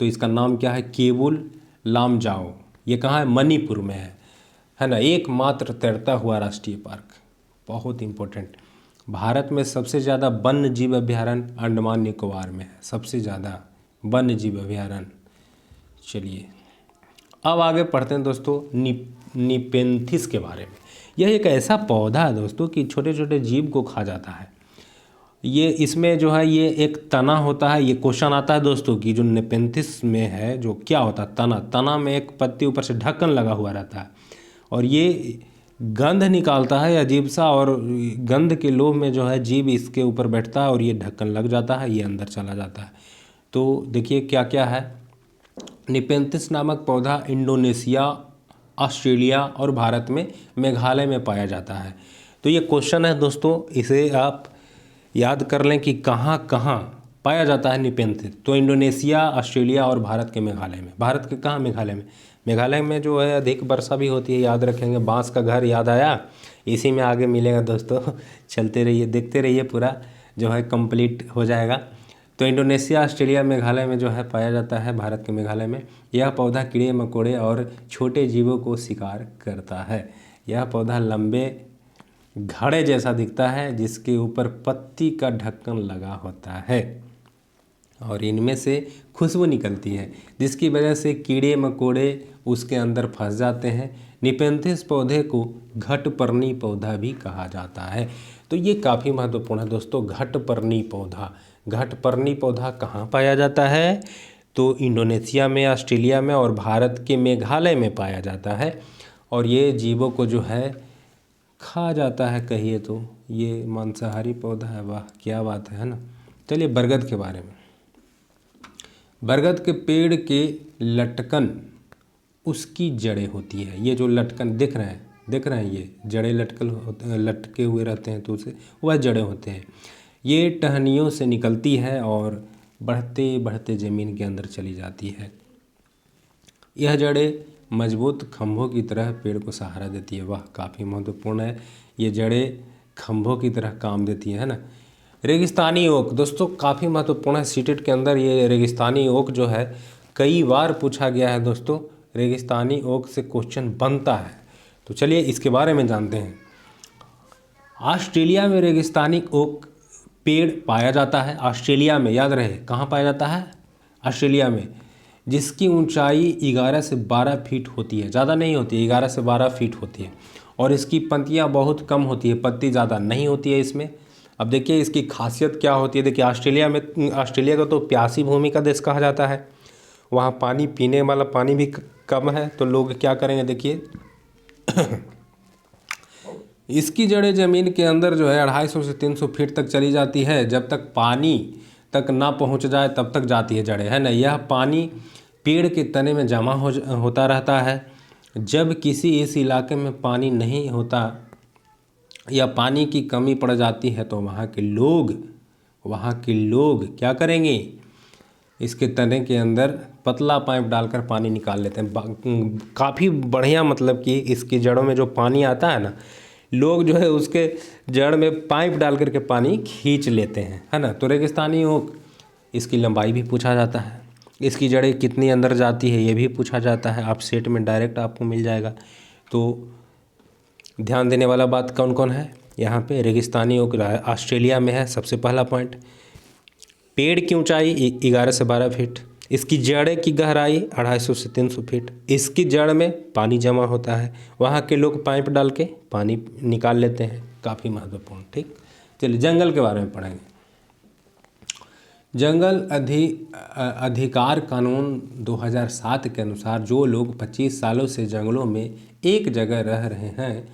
तो इसका नाम क्या है? केबुल लामजाओ। ये कहाँ है? मणिपुर में है ना। एकमात्र तैरता हुआ राष्ट्रीय पार्क, बहुत इम्पोर्टेंट। भारत में सबसे ज़्यादा वन्य जीव अभ्यारण्य अंडमान निकोबार में है, सबसे ज़्यादा वन्य जीव अभ्यारण्य। चलिए अब आगे पढ़ते हैं दोस्तों निपेंथिस के बारे में। यह एक ऐसा पौधा है दोस्तों कि छोटे छोटे जीव को खा जाता है। ये इसमें जो है ये एक तना होता है। ये क्वेश्चन आता है दोस्तों कि जो निपेंथिस में है जो क्या होता है? तना में एक पत्ती ऊपर से ढक्कन लगा हुआ रहता है, और ये गंध निकालता है अजीब सा, और गंध के लोभ में जो है जीव इसके ऊपर बैठता है और ये ढक्कन लग जाता है, ये अंदर चला जाता है। तो देखिए क्या क्या है। निपेंथिस नामक पौधा इंडोनेशिया, ऑस्ट्रेलिया और भारत में मेघालय में पाया जाता है। तो ये क्वेश्चन है दोस्तों, इसे आप याद कर लें कि कहाँ कहाँ पाया जाता है निपेंथिस। तो इंडोनेशिया, ऑस्ट्रेलिया और भारत के मेघालय में। भारत के कहाँ? मेघालय में। मेघालय में जो है अधिक वर्षा भी होती है, याद रखेंगे। बांस का घर याद आया, इसी में आगे मिलेगा दोस्तों। चलते रहिए, देखते रहिए पूरा जो है कंप्लीट हो जाएगा। तो इंडोनेशिया, ऑस्ट्रेलिया, मेघालय में जो है पाया जाता है, भारत के मेघालय में। यह पौधा कीड़े मकोड़े और छोटे जीवों को शिकार करता है। यह पौधा लंबे घड़े जैसा दिखता है जिसके ऊपर पत्ती का ढक्कन लगा होता है और इनमें से खुशबू निकलती है जिसकी वजह से कीड़े मकोड़े उसके अंदर फंस जाते हैं। निपेंथिस पौधे को घटपर्णी पौधा भी कहा जाता है। तो ये काफ़ी महत्वपूर्ण है दोस्तों, घटपर्णी पौधा। घटपर्णी पौधा कहाँ पाया जाता है? तो इंडोनेशिया में, ऑस्ट्रेलिया में और भारत के मेघालय में पाया जाता है और ये जीवों को जो है खा जाता है, कहिए तो ये मांसाहारी पौधा है। वाह क्या बात है ना। चलिए बरगद के बारे में। बरगद के पेड़ के लटकन उसकी जड़ें होती है। ये जो लटकन दिख रहे हैं ये जड़ें लटके हुए रहते हैं, तो उसे वह जड़ें होते हैं। ये टहनियों से निकलती है और बढ़ते बढ़ते ज़मीन के अंदर चली जाती है। यह जड़ें मजबूत खंभों की तरह पेड़ को सहारा देती है। वाह काफ़ी महत्वपूर्ण है, ये जड़ें खंभों की तरह काम देती है ना। रेगिस्तानी ओक दोस्तों काफ़ी महत्वपूर्ण है, सीटेट के अंदर ये रेगिस्तानी ओक जो है कई बार पूछा गया है दोस्तों। रेगिस्तानी ओक से क्वेश्चन बनता है, तो चलिए इसके बारे में जानते हैं। ऑस्ट्रेलिया में रेगिस्तानी ओक पेड़ पाया जाता है। ऑस्ट्रेलिया में, याद रहे कहाँ पाया जाता है? ऑस्ट्रेलिया में, जिसकी ऊंचाई 11 से 12 फीट होती है, ज़्यादा नहीं होती है, 11 से 12 फीट होती है और इसकी पत्तियाँ बहुत कम होती है, पत्ती ज़्यादा नहीं होती है इसमें। अब देखिए इसकी खासियत क्या होती है। देखिए ऑस्ट्रेलिया को तो प्यासी भूमि का देश कहा जाता है, वहाँ पानी पीने वाला पानी भी कम है, तो लोग क्या करेंगे देखिए इसकी जड़ें ज़मीन के अंदर जो है 250 से 300 फीट तक चली जाती है। जब तक पानी तक ना पहुंच जाए तब तक जाती है जड़ें, है ना। यह पानी पेड़ के तने में जमा होता रहता है। जब किसी इस इलाके में पानी नहीं होता या पानी की कमी पड़ जाती है तो वहाँ के लोग क्या करेंगे? इसके तने के अंदर पतला पाइप डालकर पानी निकाल लेते हैं। काफ़ी बढ़िया, मतलब कि इसकी जड़ों में जो पानी आता है ना, लोग जो है उसके जड़ में पाइप डाल करके पानी खींच लेते हैं, है ना। तो रेगिस्तानी ओक, इसकी लंबाई भी पूछा जाता है, इसकी जड़ें कितनी अंदर जाती है ये भी पूछा जाता है। आप सेट में डायरेक्ट आपको मिल जाएगा। तो ध्यान देने वाला बात कौन कौन है यहाँ पे? रेगिस्तानी ओक ऑस्ट्रेलिया में है, सबसे पहला पॉइंट। पेड़ की ऊंचाई 11 से 12 फीट, इसकी जड़ की गहराई 250 से 300 फीट, इसकी जड़ में पानी जमा होता है, वहाँ के लोग पाइप डाल के पानी निकाल लेते हैं। काफ़ी महत्वपूर्ण, ठीक। चलिए जंगल के बारे में पढ़ेंगे। जंगल अधिकार कानून 2007 के अनुसार जो लोग 25 सालों से जंगलों में एक जगह रह रहे हैं,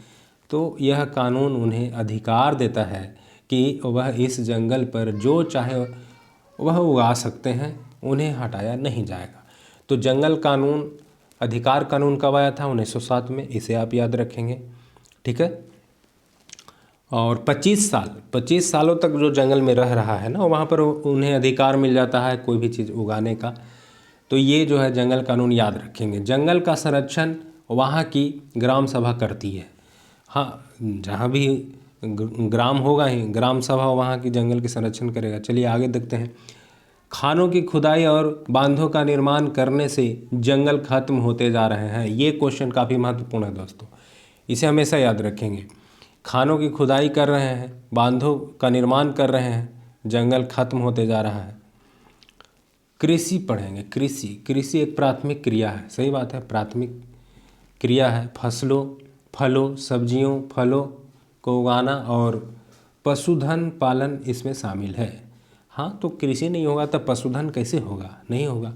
तो यह कानून उन्हें अधिकार देता है कि वह इस जंगल पर जो चाहे वह उगा सकते हैं, उन्हें हटाया नहीं जाएगा। तो जंगल कानून, अधिकार कानून कब आया था? 1907 में, इसे आप याद रखेंगे, ठीक है। और 25 सालों तक जो जंगल में रह रहा है ना, वहाँ पर उन्हें अधिकार मिल जाता है कोई भी चीज़ उगाने का। तो ये जो है जंगल कानून याद रखेंगे। जंगल का संरक्षण वहाँ की ग्राम सभा करती है। हाँ, जहाँ भी ग्राम होगा ही, ग्राम सभा वहाँ की जंगल के संरक्षण करेगा। चलिए आगे देखते हैं। खानों की खुदाई और बांधों का निर्माण करने से जंगल खत्म होते जा रहे हैं। ये क्वेश्चन काफ़ी महत्वपूर्ण है दोस्तों, इसे हमेशा याद रखेंगे। खानों की खुदाई कर रहे हैं, बांधों का निर्माण कर रहे हैं, जंगल खत्म होते जा रहा है। कृषि पढ़ेंगे। कृषि एक प्राथमिक क्रिया है, सही बात है, प्राथमिक क्रिया है। फलों, सब्जियों, फलों को उगाना और पशुधन पालन इसमें शामिल है। हाँ, तो कृषि नहीं होगा तो पशुधन कैसे होगा? नहीं होगा।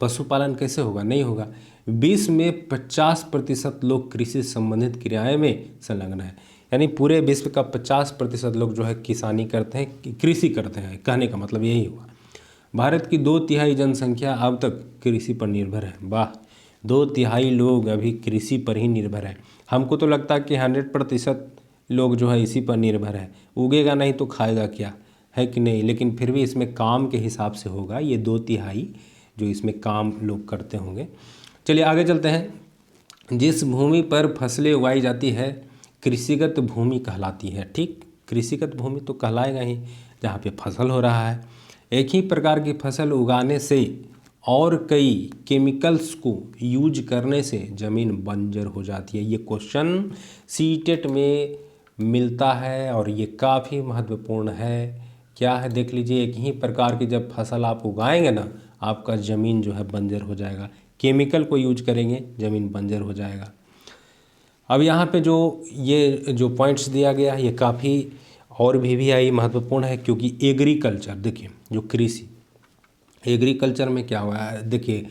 पशुपालन कैसे होगा? नहीं होगा। विश्व में 50% लोग कृषि संबंधित क्रियाएं में संलग्न है, यानी पूरे विश्व का 50% लोग जो है किसानी करते हैं, कृषि करते हैं। कहने का मतलब यही हुआ। भारत की 2/3 जनसंख्या अब तक कृषि पर निर्भर है। वाह, 2/3 लोग अभी कृषि पर ही निर्भर है। हमको तो लगता है कि 100% लोग जो है इसी पर निर्भर है। उगेगा नहीं तो खाएगा क्या, है कि नहीं। लेकिन फिर भी इसमें काम के हिसाब से होगा, ये 2/3 जो इसमें काम लोग करते होंगे। चलिए आगे चलते हैं। जिस भूमि पर फसलें उगाई जाती है कृषिगत भूमि कहलाती है, ठीक। कृषिगत भूमि तो कहलाएगा ही जहाँ पे फसल हो रहा है। एक ही प्रकार की फसल उगाने से और कई केमिकल्स को यूज करने से ज़मीन बंजर हो जाती है। ये क्वेश्चन सीटेट में मिलता है और ये काफ़ी महत्वपूर्ण है। क्या है देख लीजिए, एक ही प्रकार की जब फसल आप उगाएंगे ना, आपका ज़मीन जो है बंजर हो जाएगा। केमिकल को यूज करेंगे, ज़मीन बंजर हो जाएगा। अब यहाँ पे जो ये जो पॉइंट्स दिया गया है ये काफ़ी और भी आई महत्वपूर्ण है, क्योंकि एग्रीकल्चर देखिए, जो कृषि एग्रीकल्चर में क्या हुआ है देखिए,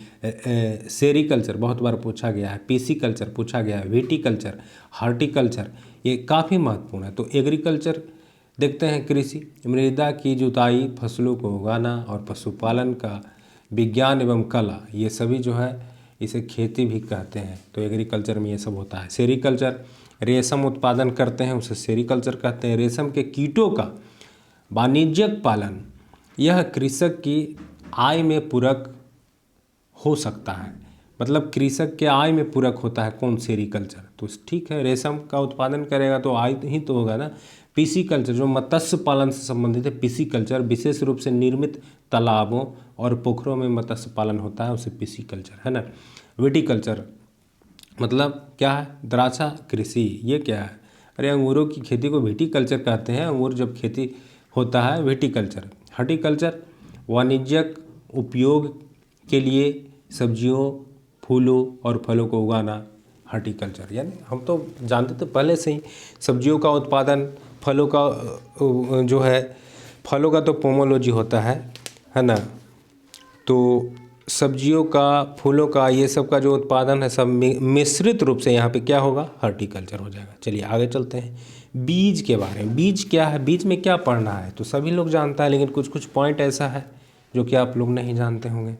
सेरीकल्चर बहुत बार पूछा गया है, पीसी कल्चर पूछा गया है, विटीकल्चर, हार्टिकल्चर, ये काफ़ी महत्वपूर्ण है। तो एग्रीकल्चर देखते हैं, कृषि मृदा की जुताई, फसलों को उगाना और पशुपालन का विज्ञान एवं कला, ये सभी जो है इसे खेती भी कहते हैं। तो एग्रीकल्चर में ये सब होता है। सेरीकल्चर रेशम उत्पादन करते हैं, उसे सेरीकल्चर कहते हैं। रेशम के कीटों का वाणिज्यिक पालन, यह कृषक की आय में पूरक हो सकता है। मतलब कृषक के आय में पूरक होता है कौन? सेरीकल्चर। तो ठीक है, रेशम का उत्पादन करेगा तो आय ही तो होगा ना। पीसी कल्चर जो मत्स्य पालन से संबंधित है, पीसी कल्चर विशेष रूप से निर्मित तालाबों और पोखरों में मत्स्य पालन होता है, उसे पीसी कल्चर है ना। विटीकल्चर मतलब क्या है? द्राक्षा कृषि। ये क्या है? अरे अंगूरों की खेती को विटीकल्चर कहते हैं। अंगूर जब खेती होता है विटीकल्चर। हॉर्टिकल्चर वाणिज्यिक उपयोग के लिए सब्जियों, फूलों और फलों को उगाना, हॉर्टिकल्चर। यानी हम तो जानते थे पहले से ही, सब्जियों का उत्पादन, फलों का जो है, फलों का तो पोमोलॉजी होता है ना। तो सब्जियों का, फूलों का, ये सब का जो उत्पादन है सब मिश्रित रूप से यहाँ पे क्या होगा? हॉर्टिकल्चर हो जाएगा। चलिए आगे चलते हैं। बीज के बारे में, बीज क्या है, बीज में क्या पढ़ना है तो सभी लोग जानता है, लेकिन कुछ कुछ पॉइंट ऐसा है जो कि आप लोग नहीं जानते होंगे।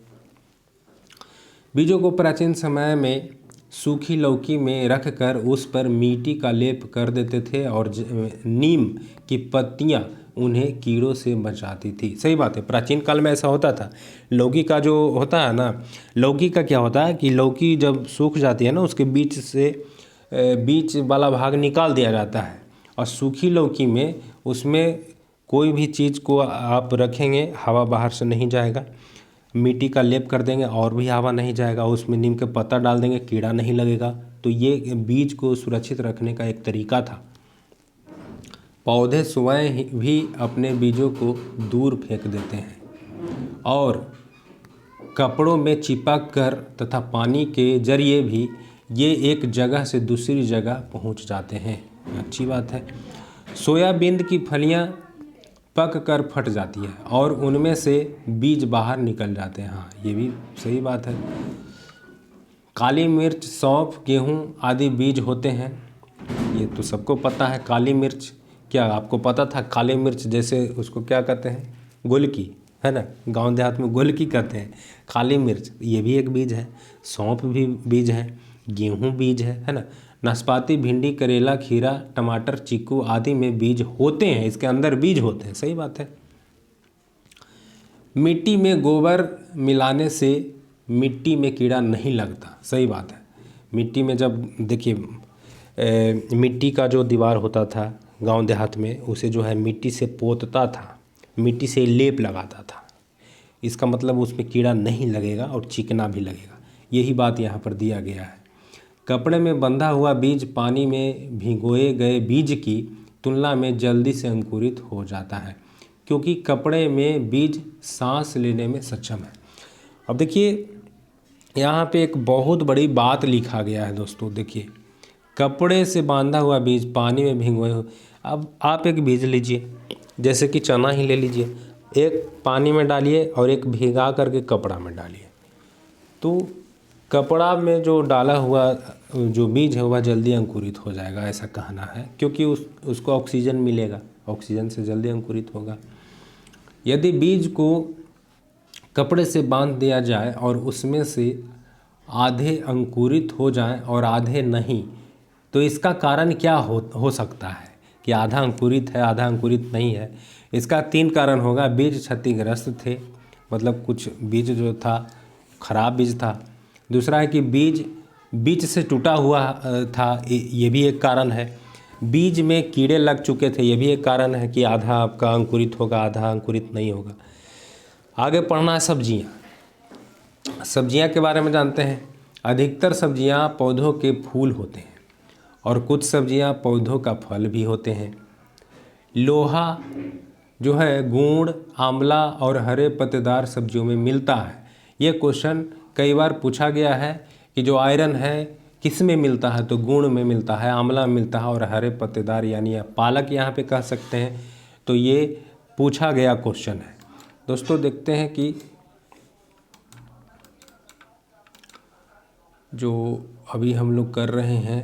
बीजों को प्राचीन समय में सूखी लौकी में रखकर उस पर मिट्टी का लेप कर देते थे और नीम की पत्तियां उन्हें कीड़ों से बचाती थी। सही बात है, प्राचीन काल में ऐसा होता था। लौकी का जो होता है ना, लौकी का क्या होता है कि लौकी जब सूख जाती है ना, उसके बीच से बीच वाला भाग निकाल दिया जाता है, और सूखी लौकी में उसमें कोई भी चीज़ को आप रखेंगे हवा बाहर से नहीं जाएगा, मिट्टी का लेप कर देंगे और भी हवा नहीं जाएगा, उसमें नीम के पत्ता डाल देंगे, कीड़ा नहीं लगेगा। तो ये बीज को सुरक्षित रखने का एक तरीका था। पौधे स्वयं भी अपने बीजों को दूर फेंक देते हैं और कपड़ों में चिपक कर तथा पानी के जरिए भी ये एक जगह से दूसरी जगह पहुंच जाते हैं। अच्छी बात है। सोयाबीन की फलियां पक कर फट जाती है और उनमें से बीज बाहर निकल जाते हैं। हाँ, ये भी सही बात है। काली मिर्च, सौंफ, गेहूं आदि बीज होते हैं, ये तो सबको पता है। काली मिर्च, क्या आपको पता था? काली मिर्च जैसे उसको क्या कहते हैं? गोलकी, है ना। गांव देहात में गोलकी कहते हैं। काली मिर्च ये भी एक बीज है। सौंफ भी बीज है, गेहूं बीज है ना। नाशपाती, भिंडी, करेला, खीरा, टमाटर, चीकू आदि में बीज होते हैं, इसके अंदर बीज होते हैं। सही बात है। मिट्टी में गोबर मिलाने से मिट्टी में कीड़ा नहीं लगता। सही बात है। मिट्टी में जब देखिए मिट्टी का जो दीवार होता था गांव देहात में, उसे जो है मिट्टी से पोतता था, मिट्टी से लेप लगाता था। इसका मतलब उसमें कीड़ा नहीं लगेगा और चिकना भी लगेगा। यही बात यहाँ पर दिया गया है। कपड़े में बंधा हुआ बीज पानी में भिगोए गए बीज की तुलना में जल्दी से अंकुरित हो जाता है, क्योंकि कपड़े में बीज सांस लेने में सक्षम है। अब देखिए यहाँ पे एक बहुत बड़ी बात लिखा गया है दोस्तों। देखिए, कपड़े से बांधा हुआ बीज पानी में भिगोए हो। अब आप एक बीज लीजिए, जैसे कि चना ही ले लीजिए, एक पानी में डालिए और एक भिगा करके कपड़ा में डालिए, तो कपड़ा में जो डाला हुआ जो बीज है वह जल्दी अंकुरित हो जाएगा, ऐसा कहना है, क्योंकि उसको ऑक्सीजन मिलेगा, ऑक्सीजन से जल्दी अंकुरित होगा। यदि बीज को कपड़े से बांध दिया जाए और उसमें से आधे अंकुरित हो जाएं और आधे नहीं, तो इसका कारण क्या हो सकता है कि आधा अंकुरित है आधा अंकुरित नहीं है? इसका 3 कारण होगा। बीज क्षतिग्रस्त थे, मतलब कुछ बीज जो था खराब बीज था। दूसरा है कि बीज बीच से टूटा हुआ था, ये भी एक कारण है। बीज में कीड़े लग चुके थे, ये भी एक कारण है कि आधा आपका अंकुरित होगा, आधा अंकुरित नहीं होगा। आगे पढ़ना है सब्जियां। सब्जियां के बारे में जानते हैं। अधिकतर सब्जियां पौधों के फूल होते हैं और कुछ सब्जियां पौधों का फल भी होते हैं। लोहा जो है गुण, आंवला और हरे पत्तेदार सब्जियों में मिलता है। ये क्वेश्चन कई बार पूछा गया है कि जो आयरन है किस में मिलता है, तो गुण में मिलता है, आंवला में मिलता है और हरे पत्तेदार यानी पालक यहाँ पे कह सकते हैं। तो ये पूछा गया क्वेश्चन है। दोस्तों देखते हैं कि जो अभी हम लोग कर रहे हैं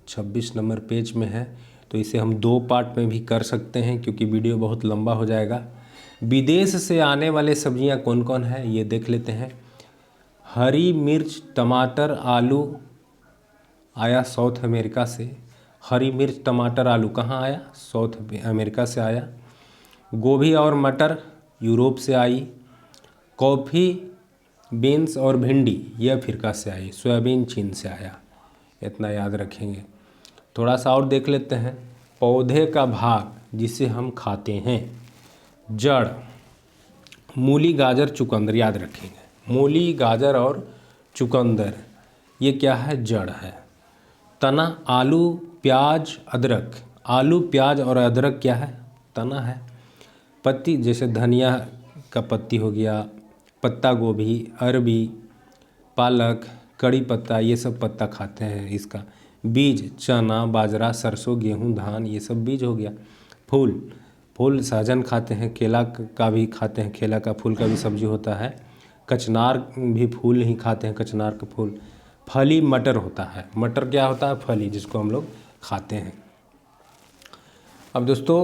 26 नंबर पेज में है, तो इसे हम 2 पार्ट में भी कर सकते हैं क्योंकि वीडियो बहुत लंबा हो जाएगा। विदेश से आने वाले सब्जियां कौन कौन है ये देख लेते हैं। हरी मिर्च, टमाटर, आलू आया साउथ अमेरिका से। हरी मिर्च, टमाटर, आलू कहाँ आया? साउथ अमेरिका से आया। गोभी और मटर यूरोप से आई। कॉफ़ी, बीन्स और भिंडी ये अफ्रीका से आई। सोयाबीन चीन से आया। इतना याद रखेंगे। थोड़ा सा और देख लेते हैं। पौधे का भाग जिसे हम खाते हैं, जड़, मूली, गाजर, चुकंदर याद रखेंगे। मूली, गाजर और चुकंदर ये क्या है? जड़ है। तना, आलू, प्याज, अदरक। आलू, प्याज और अदरक क्या है? तना है। पत्ती जैसे धनिया का पत्ती हो गया, पत्ता गोभी, अरबी, पालक, कड़ी पत्ता ये सब पत्ता खाते हैं इसका। बीज चना, बाजरा, सरसों, गेहूं, धान ये सब बीज हो गया। फूल, फूल सहजन खाते हैं, केला का भी खाते हैं, केला का फूल का भी सब्जी होता है। कचनार भी फूल ही खाते हैं, कचनार का फूल। फली मटर होता है। मटर क्या होता है? फली, जिसको हम लोग खाते हैं। अब दोस्तों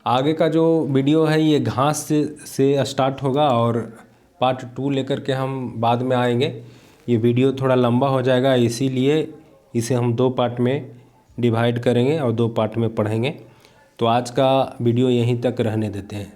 आगे का जो वीडियो है ये घास से स्टार्ट होगा और पार्ट 2 लेकर के हम बाद में आएंगे। ये वीडियो थोड़ा लंबा हो जाएगा, इसीलिए इसे हम 2 पार्ट में डिवाइड करेंगे और 2 पार्ट में पढ़ेंगे। तो आज का वीडियो यहीं तक रहने देते हैं।